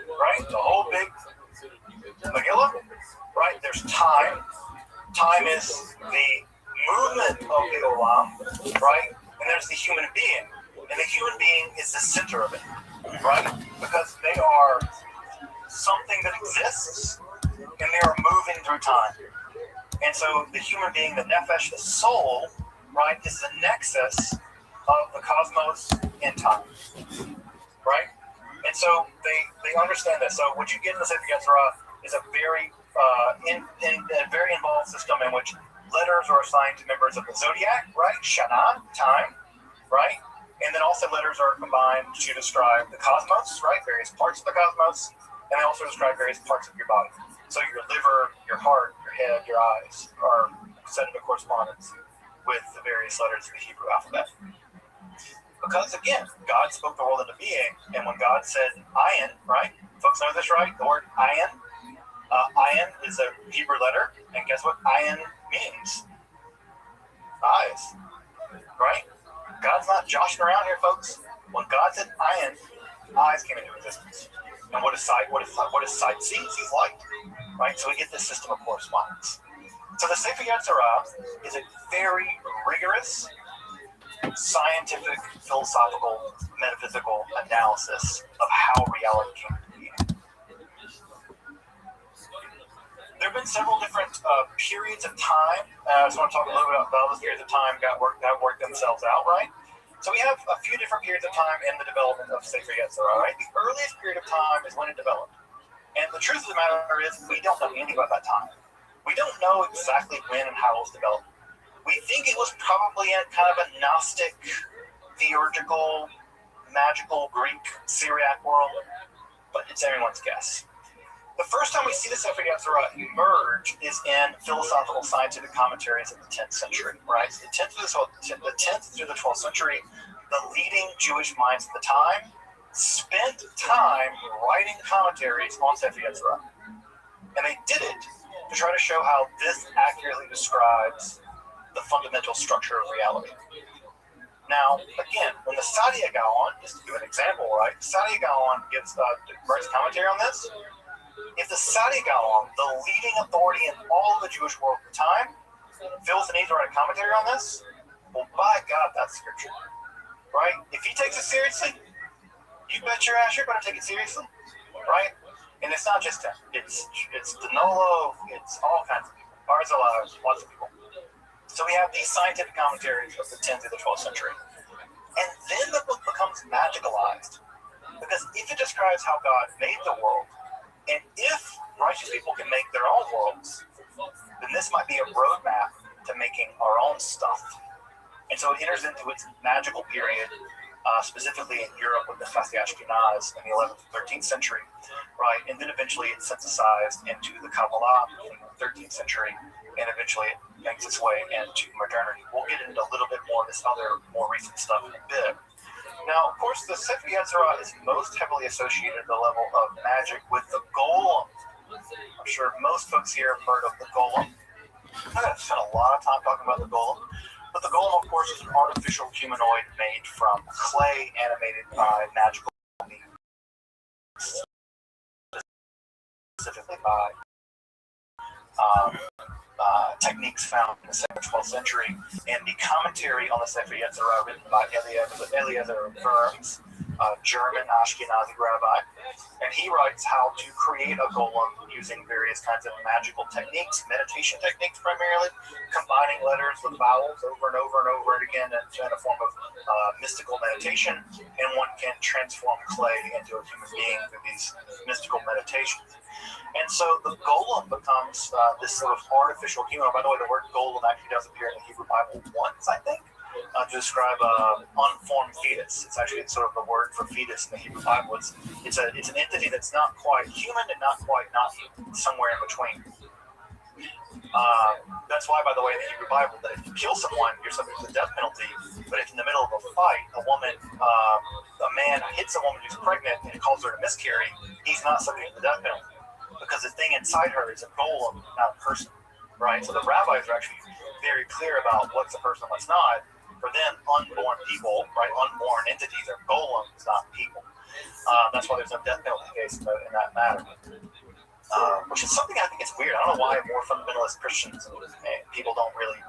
C: right, the whole big Megillah, right? There's time. Time is the movement of the Olam, right? And there's the human being. And the human being is the center of it, right? Because they are something that exists, and they are moving through time. And so the human being, the nefesh, the soul, right, is the nexus of the cosmos and time, right? And so they understand this. So what you get in the Sefer Yetzirah is a very very involved system in which letters are assigned to members of the zodiac, right? Shana, time, right? And then also letters are combined to describe the cosmos, right? Various parts of the cosmos, and they also describe various parts of your body. So your liver, your heart, your head, your eyes are set into correspondence with the various letters of the Hebrew alphabet. Because again, God spoke the world into being, and when God said ayin, right? Folks know this, right? The word ayin. Ayin is a Hebrew letter, and guess what ayin means? Eyes, right? God's not joshing around here, folks. When God said ayin, eyes came into existence. And what does sight see? Sees light, right? So we get this system of correspondence. So the Sefer Yetzirah is a very rigorous, scientific, philosophical, metaphysical analysis of how reality came to be. There have been several different periods of time. I just want to talk a little bit about those periods of time that worked themselves out, right? So we have a few different periods of time in the development of Sefer Yetzirah, right? The earliest period of time is when it developed. And the truth of the matter is we don't know anything about that time. We don't know exactly when and how it was developed. We think it was probably in kind of a Gnostic, theurgical, magical Greek, Syriac world, but it's everyone's guess. The first time we see the Sefer Yetzirah emerge is in philosophical scientific commentaries of the 10th century, right? So the 10th through the 12th century, the leading Jewish minds at the time spent time writing commentaries on Sefer Yetzirah. And they did it to try to show how this accurately describes the fundamental structure of reality. Now, again, when the Saadia Gaon, just to give an example, right? Saadia Gaon writes commentary on this. If the Saadia Gaon, the leading authority in all of the Jewish world at the time, feels the need to write a commentary on this, well, by God, that's scripture, right? If he takes it seriously, you bet your ass you're going to take it seriously, right? And it's not just him. It's Danilo, it's all kinds of people. Barzilai, lots of people. So we have these scientific commentaries of the 10th through the 12th century. And then the book becomes magicalized. Because if it describes how God made the world, and if righteous people can make their own worlds, And this might be a roadmap to making our own stuff. And so it enters into its magical period, specifically in Europe with the Fasti Ashkenaz in the 11th and 13th century, right? And then eventually it's synthesized into the Kabbalah in the 13th century, and eventually it makes its way into modernity. We'll get into a little bit more of this other more recent stuff in a bit. Now, of course, the Sefer Yetzirah is most heavily associated at the level of magic with the golem. I'm sure most folks here have heard of the golem. I've spent a lot of time talking about the golem. But the golem, of course, is an artificial humanoid made from clay animated by magical means, specifically by techniques found in the 7th and 12th century. And the commentary on the Sefer Yetzirah written by Eliezer Verms, a German Ashkenazi rabbi, and he writes how to create a golem using various kinds of magical techniques, meditation techniques primarily, combining letters with vowels over and over and over again in a form of mystical meditation, and one can transform clay into a human being through these mystical meditations. And so the golem becomes this sort of artificial human. By the way, the word golem actually does appear in the Hebrew Bible once, I think, to describe an unformed fetus. It's actually sort of the word for fetus in the Hebrew Bible. It's an entity that's not quite human and not quite not human, somewhere in between. That's why, by the way, in the Hebrew Bible, that if you kill someone, you're subject to the death penalty. But if in the middle of a fight, a man hits a woman who's pregnant and calls her to miscarry, he's not subject to the death penalty, because the thing inside her is a golem, not a person, right? So the rabbis are actually very clear about what's a person, what's not. For them, unborn people, right, unborn entities are golems, not people. That's why there's no death penalty case in that matter. Which is something I think is weird. I don't know why more fundamentalist Christians and people don't really.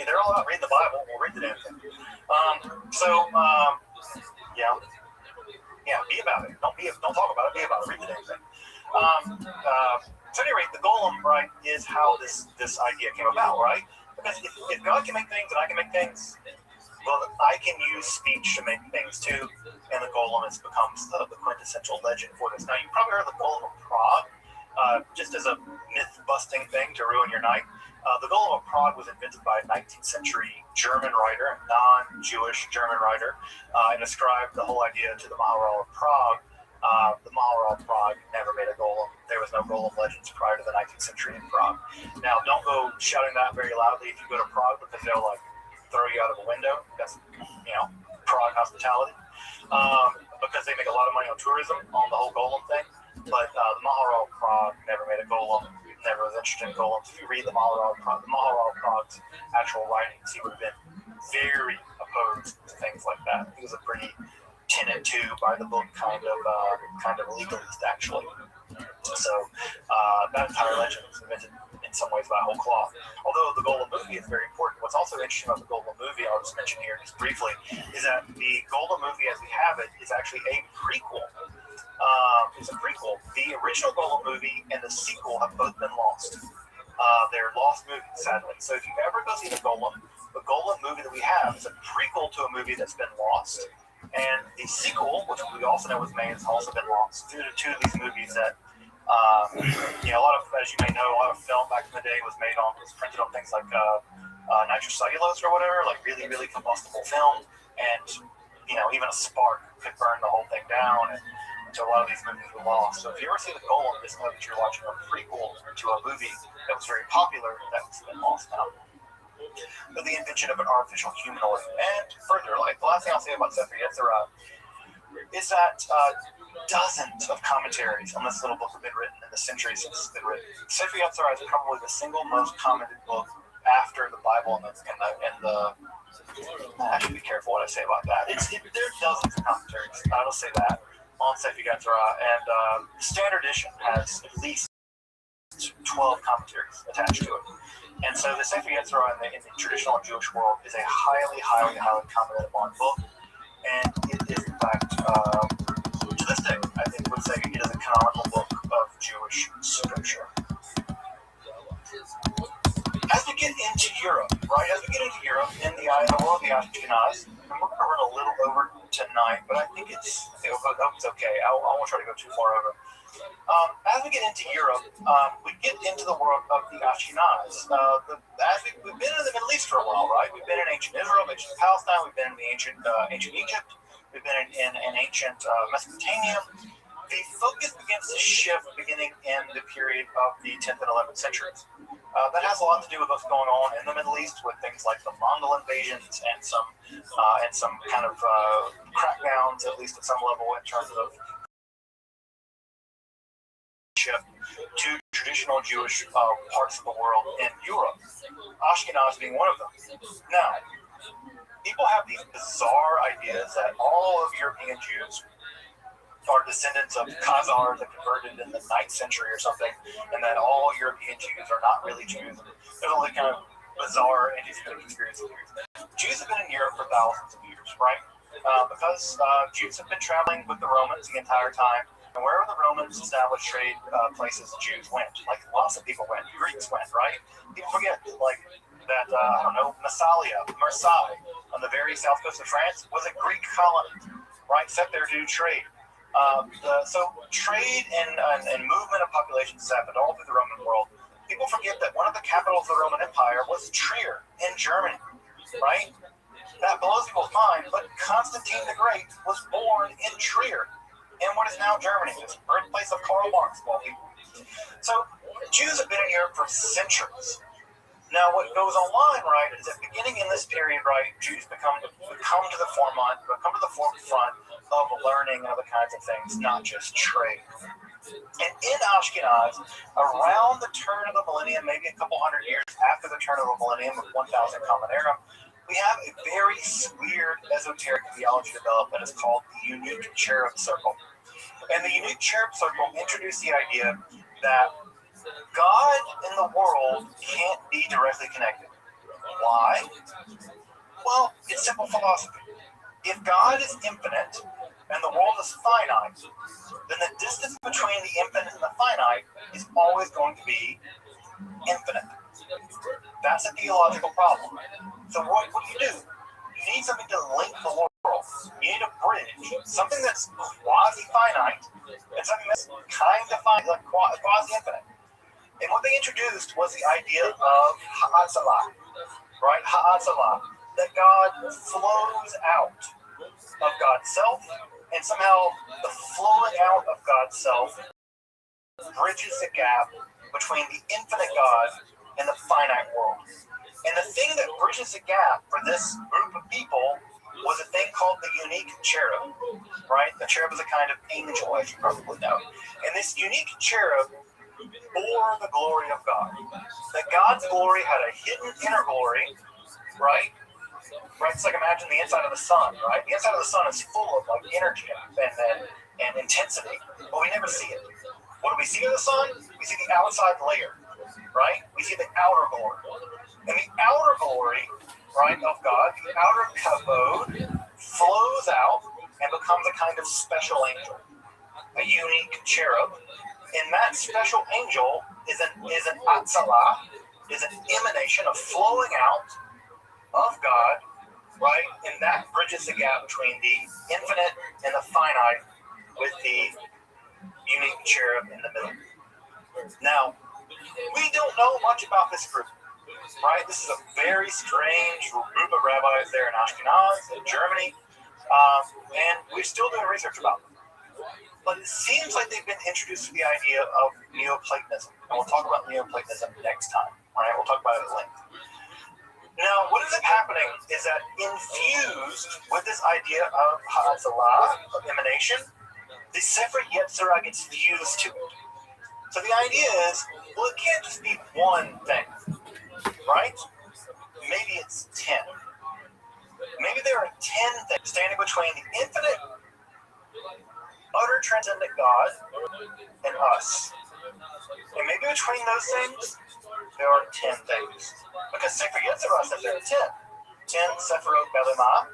C: They're all about reading the Bible. We'll read the damn thing. Yeah, be about it. Don't talk about it. Be about it. Read the damn thing. So at any rate, the golem, right, is how this idea came about, right? Because if God can make things and I can make things, well, I can use speech to make things too, and the golem becomes the quintessential legend for this. Now, you probably heard the golem of Prague, just as a myth-busting thing to ruin your night. The golem of Prague was invented by a 19th century German writer, a non-Jewish German writer, and ascribed the whole idea to the Maharal of Prague. The Maharal of Prague never made a golem. There was no golem legends prior to the 19th century in Prague. Now, don't go shouting that very loudly if you go to Prague, because they'll throw you out of a window. That's Prague hospitality, because they make a lot of money on tourism on the whole golem thing. But the Maharal of Prague never made a golem. Never was interested in golems. If you read the Maharal of Prague's actual writings, he would have been very opposed to things like that. He was a pretty tenet to by the book kind of legalist, actually. So that entire legend was invented in some ways by whole cloth. Although the Golem movie is very important. What's also interesting about the Golem movie, I'll just mention here just briefly, is that the Golem movie as we have it is actually a prequel. It's a prequel. The original Golem movie and the sequel have both been lost. They're lost movies, sadly. So if you ever go see the Golem movie that we have is a prequel to a movie that's been lost. And the sequel, which we also know was made, has also been lost due to two of these movies that, a lot of, as you may know, a lot of film back in the day was printed on things like nitrocellulose or whatever, like really, really combustible film. And, even a spark could burn the whole thing down. And so a lot of these movies were lost. So if you ever see the Golem, just know that you're watching a prequel to a movie that was very popular that's been lost now. But the invention of an artificial humanoid. And further, the last thing I'll say about Sefer Yetzirah is that dozens of commentaries on this little book have been written in the centuries since it's been written. Sefer Yetzirah is probably the single most commented book after the Bible and the I should be careful what I say about that. There are dozens of commentaries, I will say that, on Sefer Yetzirah, and Standard Edition has at least 12 commentaries attached to it. And so the Sefer Yetzirah in the traditional Jewish world is a highly, highly, highly commented upon book. And it is, in fact, to this day, I think would say it is a canonical book of Jewish scripture. As we get into Europe, in the world of the Ashkenaz, and we're going to run a little over tonight, but I think I hope it's okay. I won't try to go too far over. As we get into Europe, we get into the world of the Ashkenaz. We've been in the Middle East for a while, right? We've been in ancient Israel, ancient Palestine. We've been in the ancient Egypt. We've been in ancient Mesopotamia. The focus begins to shift beginning in the period of the 10th and 11th centuries. That has a lot to do with what's going on in the Middle East with things like the Mongol invasions and some kind of crackdowns, at least at some level, in terms of shift to traditional Jewish parts of the world in Europe, Ashkenaz being one of them. Now, people have these bizarre ideas that all of European Jews are descendants of Khazars that converted in the 9th century or something, and that all European Jews are not really Jews. There's all these kind of bizarre anti-Semitic conspiracy theories. Jews have been in Europe for thousands of years, right? Because Jews have been traveling with the Romans the entire time, and wherever the Romans established trade places, Jews went. Like lots of people went. Greeks went, right? People forget, like, that, Massalia, Marseille, on the very south coast of France, was a Greek colony, right? Set there to do trade. So trade and movement of populations happened all through the Roman world. People forget that one of the capitals of the Roman Empire was Trier in Germany, right? That blows people's mind, but Constantine the Great was born in Trier, in what is now Germany, the birthplace of Karl Marx, of all people. So Jews have been in Europe for centuries. Now, what goes online, right, is that beginning in this period, right, Jews come to the forefront of learning and other kinds of things, not just trade. And in Ashkenaz, around the turn of the millennium, maybe a couple hundred years after the turn of the millennium of 1000 Common Era, we have a very weird esoteric theology developed that is called the unique cherub circle. And the unique cherub circle introduced the idea that God and the world can't be directly connected. Why? Well, it's simple philosophy. If God is infinite and the world is finite, then the distance between the infinite and the finite is always going to be infinite. That's a theological problem. So what do? You need something to link the world. You need a bridge, something that's quasi-finite, and something that's kind of finite, like quasi-infinite. And what they introduced was the idea of ha'atzalah, right? Ha'atzalah, that God flows out of God's self, and somehow the flowing out of God's self bridges the gap between the infinite God and the finite world. And the thing that bridges the gap for this group of people was a thing called the unique cherub, right? The cherub is a kind of angel, as you probably know. And this unique cherub bore the glory of God. That God's glory had a hidden inner glory, right? Right? It's like imagine the inside of the sun, right? The inside of the sun is full of like energy and intensity, but we never see it. What do we see of the sun? We see the outside layer, right? We see the outer glory. And the outer glory, right, of God, the outer kavod, flows out and becomes a kind of special angel, a unique cherub. And that special angel is an atzalah, is an emanation of flowing out of God, right? And that bridges the gap between the infinite and the finite with the unique cherub in the middle. Now, we don't know much about this group, right? This is a very strange group of rabbis there in Ashkenaz, in Germany, and we're still doing research about them. But it seems like they've been introduced to the idea of Neoplatonism. And we'll talk about Neoplatonism next time. All right, we'll talk about it at length. Now, what ends up happening is that infused with this idea of ha'atzalah, of emanation, the Sefer Yetzirah gets fused to it. So the idea is, well, it can't just be one thing, right? Maybe it's 10. Maybe there are 10 things standing between the infinite, utter transcendent God and us. And maybe between those things, there are 10 things. Because Sefer Yetzirah says there are 10. 10 Sephirot Belimah,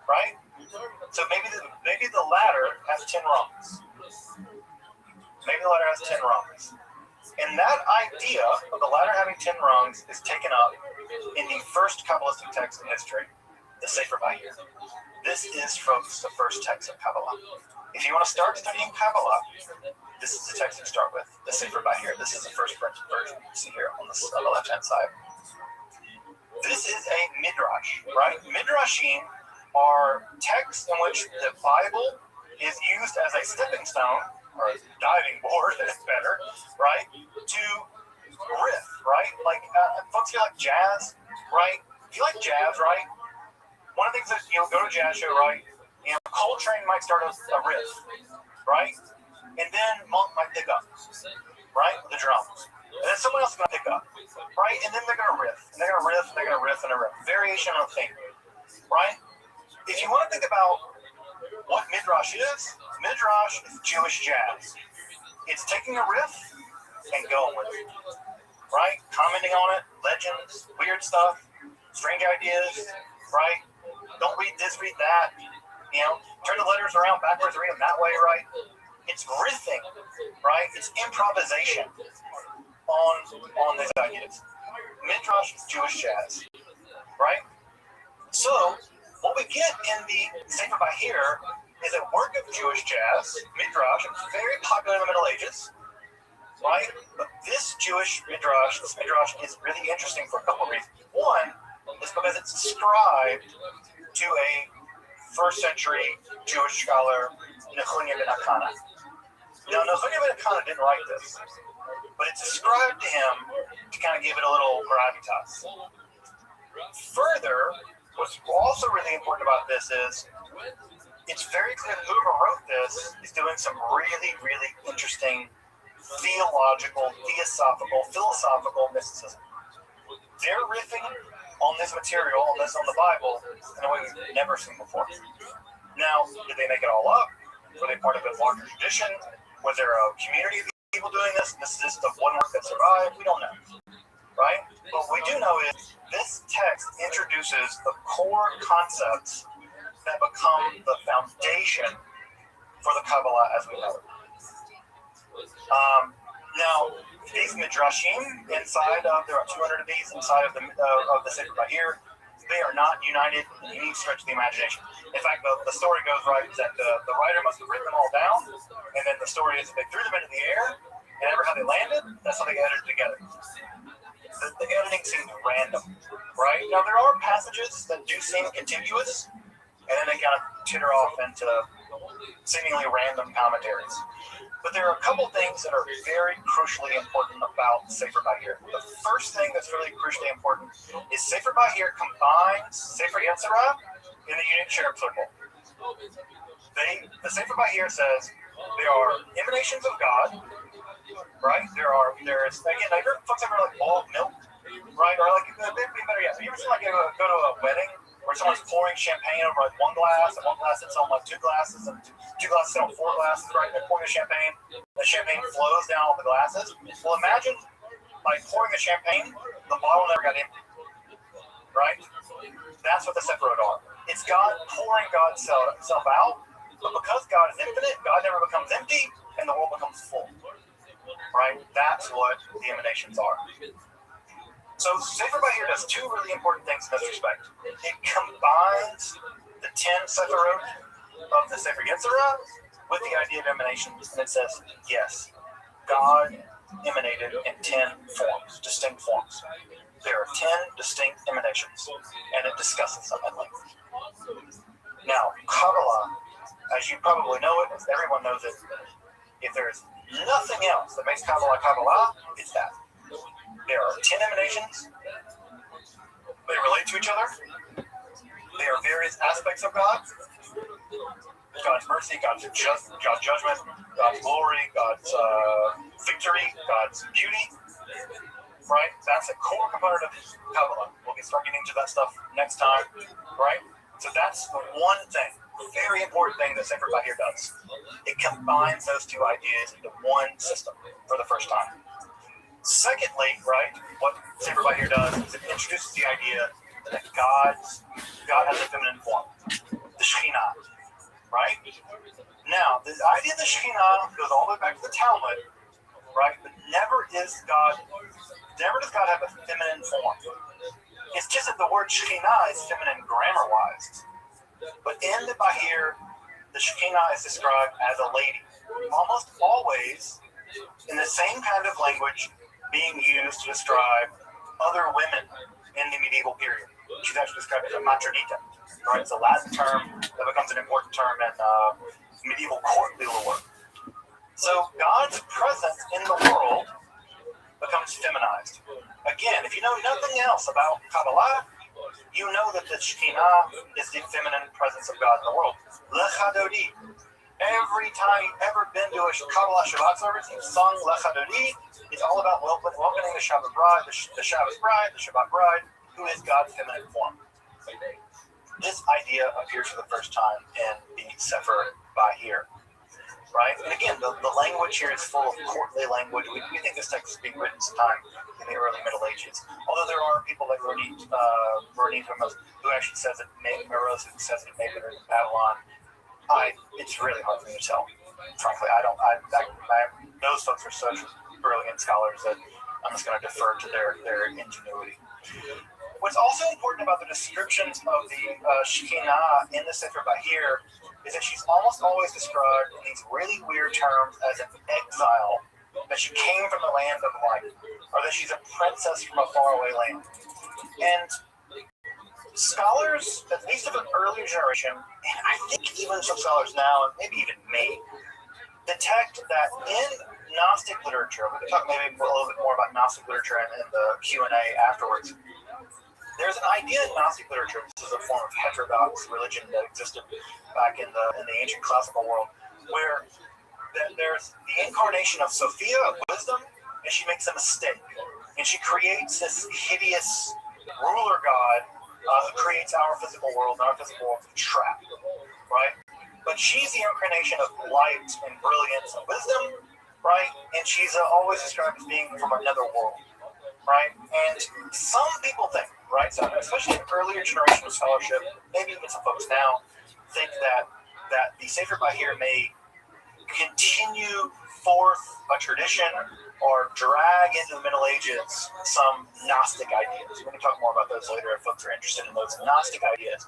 C: right? So maybe the ladder has 10 rungs. Maybe the ladder has 10 rungs. And that idea of the ladder having 10 rungs is taken up in the first Kabbalistic text in history, the Sefer Bahir. This is from the first text of Kabbalah. If you want to start studying Kabbalah, this is the text to start with, the Sefer Bahir. This is the first printed version you see here on the left-hand side. This is a midrash, right? Midrashim are texts in which the Bible is used as a stepping stone, or a diving board, if better, right? To riff, right? Like, folks here like jazz, right? If you like jazz, right? One of the things that, go to a jazz show, right? Coltrane might start a riff, right? And then Monk might pick up, right? The drums. And then someone else is going to pick up, right? And then they're going to riff, and they're going to riff, and they're going to riff, and a riff. Variation on a theme, right? If you want to think about what Midrash is Jewish jazz. It's taking a riff and going with it, right? Commenting on it, legends, weird stuff, strange ideas, right? Don't read this, read that. Turn the letters around backwards, read them that way, right? It's riffing, right? It's improvisation on these ideas. Midrash is Jewish jazz, right? So what we get in the Sefer Bahir is a work of Jewish jazz, midrash. It's very popular in the Middle Ages, right? But this midrash is really interesting for a couple of reasons. One is because it's ascribed to a first century Jewish scholar, Nechunya ben Akana. Now, Nechunya ben Akana didn't write this, but it's ascribed to him to kind of give it a little gravitas. Further, what's also really important about this is it's very clear that whoever wrote this is doing some really, really interesting theological, philosophical mysticism. They're riffing on this material, on the Bible, in a way we've never seen before. Now, did they make it all up? Were they part of a larger tradition? Was there a community of people doing this? This is just the one work that survived? We don't know, right? But what we do know is this text introduces the core concepts that become the foundation for the Kabbalah as we know it. Now, these midrashim inside of, there are 200 of these inside of the Sefer Bahir, they are not united in any stretch of the imagination. In fact, the story goes right that the writer must have written them all down, and then the story is that they threw them into the air, and ever how they landed, that's how they edited together. The editing seems random, right? Now, there are passages that do seem contiguous, and then they kind of titter off into seemingly random commentaries. But there are a couple things that are very crucially important about Sefer Bahir. The first thing that's really crucially important is Sefer Bahir combines Sefer Yetzirah in the unique cherub circle. The Sefer Bahir says they are emanations of God, right? There's again, have you folks ever like boiled milk, right? Or like maybe better yet, have you ever seen like go to a wedding where someone's pouring champagne over like one glass, and one glass sits on like two glasses, and two glasses sit on four glasses, right? They're pouring the champagne flows down all the glasses. Well, imagine like pouring the champagne, the bottle never got empty, right? That's what the Sephirot are. It's God pouring God's self out, but because God is infinite, God never becomes empty, and the world becomes full, right? That's what the emanations are. So Sefer Bahir does two really important things in this respect. It combines the 10 Sephirot of the Sefer Yetzirah with the idea of emanations, and it says, yes, God emanated in 10 forms, distinct forms. There are 10 distinct emanations, and it discusses them at length. Now, Kabbalah, as you probably know it, as everyone knows it, if there is nothing else that makes Kabbalah Kabbalah, it's that. There are 10 emanations. They relate to each other. They are various aspects of God. God's mercy, God's judgment, God's glory, God's victory, God's beauty. Right? That's a core component of Kabbalah. We'll start getting into that stuff next time. Right? So that's the one thing, very important thing that Sefer Bahir does. It combines those two ideas into one system for the first time. Secondly, right, what Sefer Bahir does is it introduces the idea that God has a feminine form, the Shekhinah, right? Now, the idea of the Shekhinah goes all the way back to the Talmud, right? But never does God have a feminine form. His just that the word Shekhinah is feminine grammar-wise. But in the Bahir, the Shekhinah is described as a lady, almost always in the same kind of language being used to describe other women in the medieval period. She's actually described as a matronita. Right? It's a Latin term that becomes an important term in medieval court legal work. So God's presence in the world becomes feminized. Again, if you know nothing else about Kabbalah, you know that the Shekhinah is the feminine presence of God in the world. Lecha Dodi. Every time you've ever been to a Kabbalah Shabbat service, you've sung Lecha Dodi. It's all about welcoming the Shabbat bride, the Shabbos bride, the Shabbat bride, who is God's feminine form. This idea appears for the first time in the Sefer Bahir. Right? And again, the language here is full of courtly language. We think this text is being written sometime in the early Middle Ages. Although there are people like Ronit who actually says it may be Meroz, who says it may be written in Babylon. It's really hard for me to tell. Frankly, those folks are such brilliant scholars that I'm just going to defer to their ingenuity. What's also important about the descriptions of the Shekhinah in the Sefer Bahir is that she's almost always described in these really weird terms as an exile, that she came from the land of light, or that she's a princess from a faraway land. And scholars, at least of an earlier generation, and I think even some scholars now, and maybe even me, detect that in Gnostic literature, we can talk maybe a little bit more about Gnostic literature in the Q&A afterwards. There's an idea in Gnostic literature, this is a form of heterodox religion that existed back in the ancient classical world, where there's the incarnation of Sophia, of wisdom, and she makes a mistake. And she creates this hideous ruler god who creates our physical world, and our physical world is a trap, right? But she's the incarnation of light and brilliance and wisdom, right? And she's always described as being from another world, right? And some people think, right, so especially in earlier generation of scholarship, maybe even some folks now, think that the Sefer Bahir may continue forth a tradition or drag into the Middle Ages some Gnostic ideas. We're going to talk more about those later if folks are interested in those Gnostic ideas.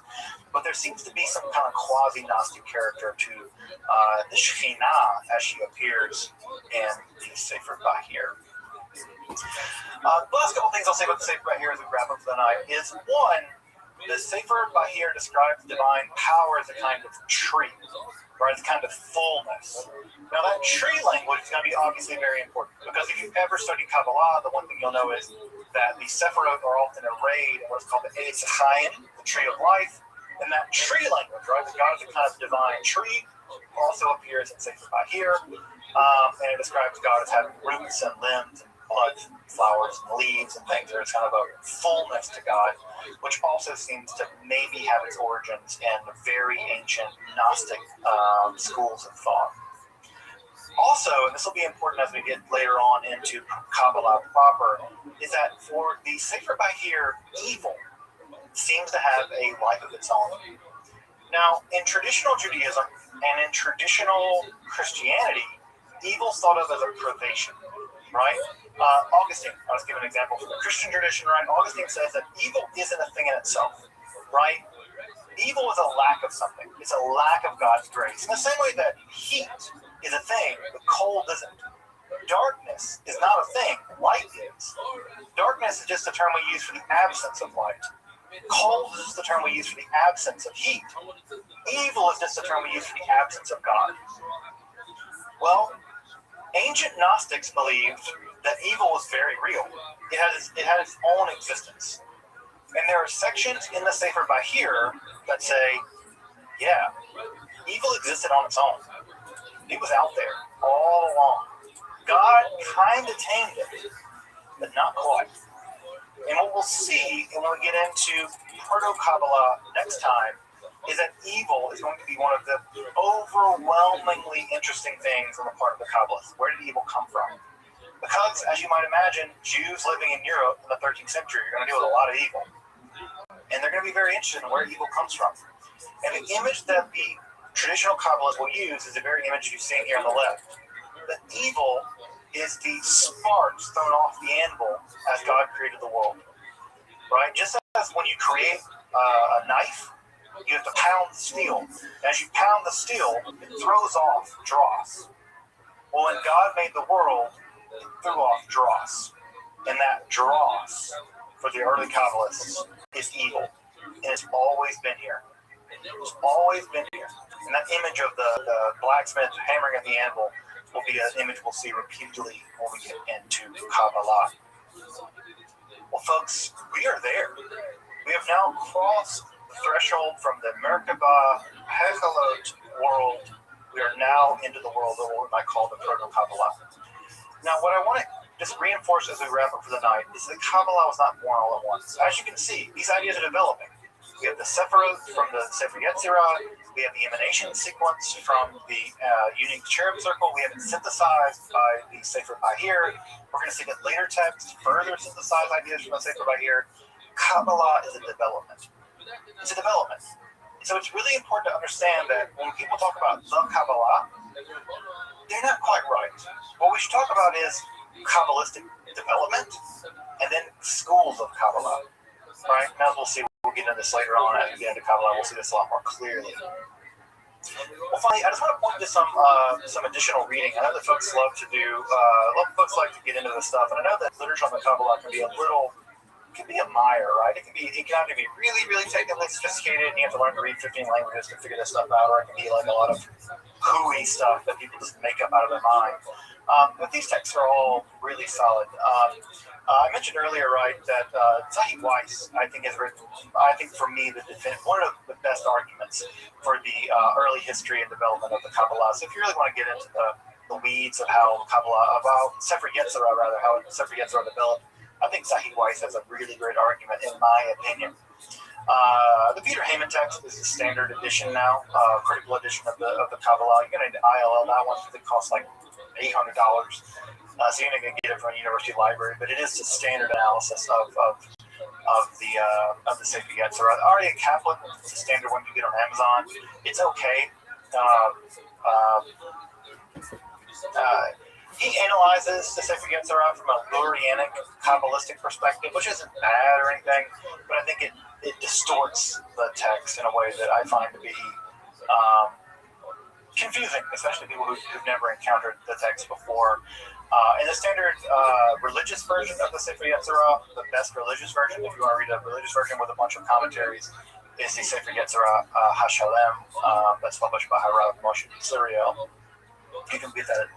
C: But there seems to be some kind of quasi-Gnostic character to the Shekhinah as she appears in the Sefer Bahir. The last couple things I'll say about the Sefer Bahir as we wrap up for the night is, one, the Sefer Bahir describes divine power as a kind of tree, or as a kind of fullness. Now that tree language is going to be obviously very important, because if you've ever studied Kabbalah, the one thing you'll know is that the Sephirot are often arrayed in what's called the Eitz Chaim, the tree of life, and that tree language, right, that God is a kind of divine tree, also appears in Sefer Bahir, and it describes God as having roots and limbs and blood, flowers, and leaves, and things. There's kind of a fullness to God, which also seems to maybe have its origins in very ancient Gnostic schools of thought. Also, and this will be important as we get later on into Kabbalah proper, is that for the Sefer Bahir, evil seems to have a life of its own. Now, in traditional Judaism and in traditional Christianity, evil is thought of as a privation, right? Augustine, I'll just give an example from the Christian tradition, right? Augustine says that evil isn't a thing in itself, right? Evil is a lack of something. It's a lack of God's grace. In the same way that heat is a thing, but cold isn't. Darkness is not a thing. Light is. Darkness is just a term we use for the absence of light. Cold is just the term we use for the absence of heat. Evil is just a term we use for the absence of God. Well, ancient Gnostics believed that evil was very real. It had its own existence. And there are sections in the Sefer Bahir that say, yeah, evil existed on its own. It was out there all along. God kind of tamed it, but not quite. And what we'll see, and when we get into Proto-Kabbalah next time, is that evil is going to be one of the overwhelmingly interesting things on the part of the Kabbalists. Where did evil come from? Because, as you might imagine, Jews living in Europe in the 13th century are going to deal with a lot of evil. And they're going to be very interested in where evil comes from. And the image that the traditional Kabbalists will use is the very image you're seeing here on the left. That evil is the sparks thrown off the anvil as God created the world. Right? Just when you create a knife, you have to pound the steel. As you pound the steel, it throws off dross. Well, when God made the world, it threw off dross. And that dross, for the early Kabbalists, is evil. And it's always been here. It's always been here. And that image of the blacksmith hammering at the anvil will be an image we'll see repeatedly when we get into Kabbalah. Well, folks, we are there. We have now crossed the threshold from the Merkabah Hechalot world. We are now into the world of what I call the Proto-Kabbalah. Now, what I want to just reinforce as we wrap up for the night is that Kabbalah was not born all at once. As you can see, these ideas are developing. We have the Sephirot from the Sefer Yetzirah. We have the emanation sequence from the unique cherub circle. We have it synthesized by the Sefer Bahir. We're going to see that later texts further synthesize ideas from the Sefer Bahir. Kabbalah is a development. It's a development. So it's really important to understand that when people talk about the Kabbalah, they're not quite right. What we should talk about is Kabbalistic development and then schools of Kabbalah. Right? Now we'll see. We'll get into this later on as we get into Kabbalah. We'll see this a lot more clearly. Well, finally, I just want to point to some additional reading. I know that folks love to do. Folks like to get into this stuff, and I know that literature on the Kabbalah can be a mire, right? It can either be really, really technically sophisticated, and you have to learn to read 15 languages to figure this stuff out, or it can be like a lot of hooey stuff that people just make up out of their mind. But these texts are all really solid. I mentioned earlier, right, that Zahi Weiss, I think, has written, for me, one of the best arguments for the early history and development of the Kabbalah. So if you really want to get into the weeds of how Kabbalah, about Sefer Yetzirah, rather, how Sefer Yetzirah developed, I think Zahi Weiss has a really great argument, in my opinion. The Peter Heyman text is the standard edition now, critical edition of the Kabbalah. You're going to ILL that one, it costs like $800. So you're not going to get it from a university library, but it is the standard analysis of the Sefer Yetzirah. Aria Kaplan is the standard one you get on Amazon. It's okay. He analyzes the Sefer Yetzirah from a Lurianic Kabbalistic perspective, which isn't bad or anything, but I think it distorts the text in a way that I find to be confusing, especially people who've never encountered the text before. In the standard religious version of the Sefer Yetzirah, the best religious version, if you want to read a religious version with a bunch of commentaries, is the Sefer Yetzirah HaShalem, that's published by Harav Moshe Suriel. You can get that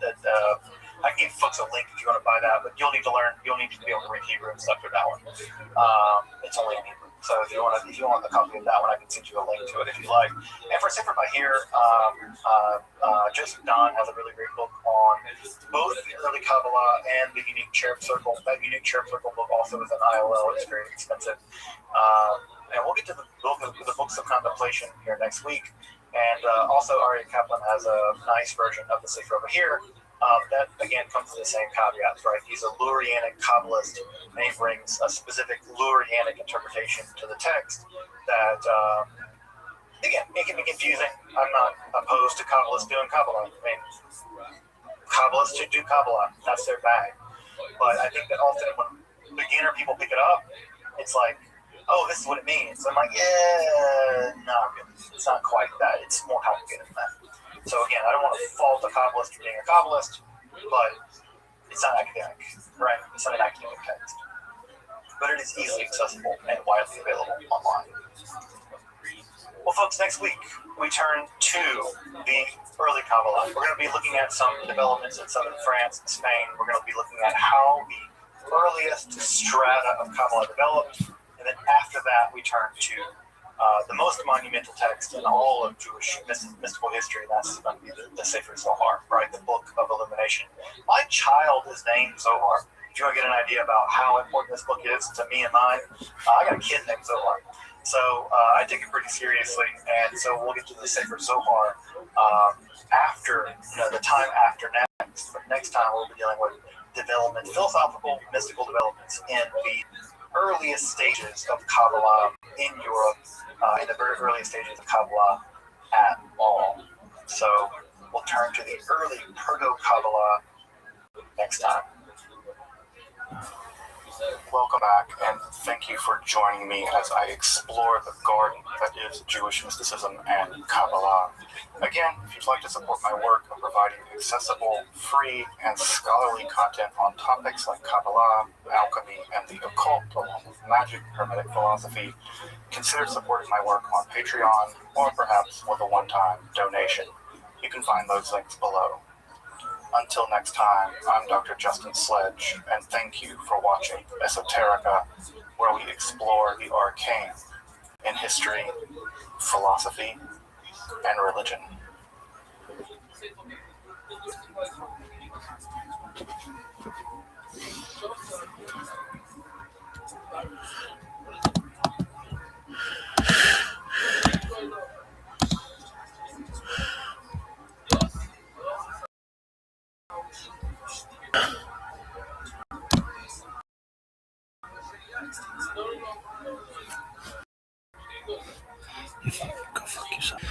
C: I can give folks a link if you want to buy that, but you'll need to be able to read Hebrew and stuff for that one. It's only in Hebrew. So if you want a copy of that one, I can send you a link to it if you like. And for Sefer Bahir, Joseph Don has a really great book on both the early Kabbalah and the unique cherub circle. That unique cherub circle book also is an ILL. It's very expensive. And we'll get to the books of contemplation here next week. And also Aria Kaplan has a nice version of the Sefer Bahir. That, again, comes to the same caveats, right? He's a Lurianic Kabbalist, and he brings a specific Lurianic interpretation to the text that, again, it can be confusing. I'm not opposed to Kabbalists doing Kabbalah. I mean, Kabbalists should do Kabbalah. That's their bag. But I think that often when beginner people pick it up, it's like, oh, this is what it means. I'm like, yeah, no, it's not quite that. It's more complicated than that. So again, I don't want to fault a Kabbalist for being a Kabbalist, but it's not academic, right? It's not an academic text. But it is easily accessible and widely available online. Well, folks, next week we turn to the early Kabbalah. We're going to be looking at some developments in southern France and Spain. We're going to be looking at how the earliest strata of Kabbalah developed. And then after that, we turn to the most monumental text in all of Jewish mystical history, and that's going to be the Sefer Zohar, right? The Book of Illumination. My child is named Zohar. If you want to get an idea about how important this book is to me and mine, I got a kid named Zohar. So I take it pretty seriously, and so we'll get to the Sefer Zohar after, the time after next. But next time we'll be dealing with philosophical, mystical developments in the earliest stages of Kabbalah in Europe, in the very earliest stages of Kabbalah at all. So we'll turn to the early Proto-Kabbalah next time. Well, Welcome back, and thank you for joining me as I explore the garden that is Jewish mysticism and Kabbalah. Again, if you'd like to support my work of providing accessible, free, and scholarly content on topics like Kabbalah, alchemy, and the occult, along with magic, hermetic philosophy, consider supporting my work on Patreon, or perhaps with a one-time donation. You can find those links below. Until next time, I'm Dr. Justin Sledge, and thank you for watching Esoterica, where we explore the arcane in history, philosophy, and religion.
A: You fucking go fuck yourself.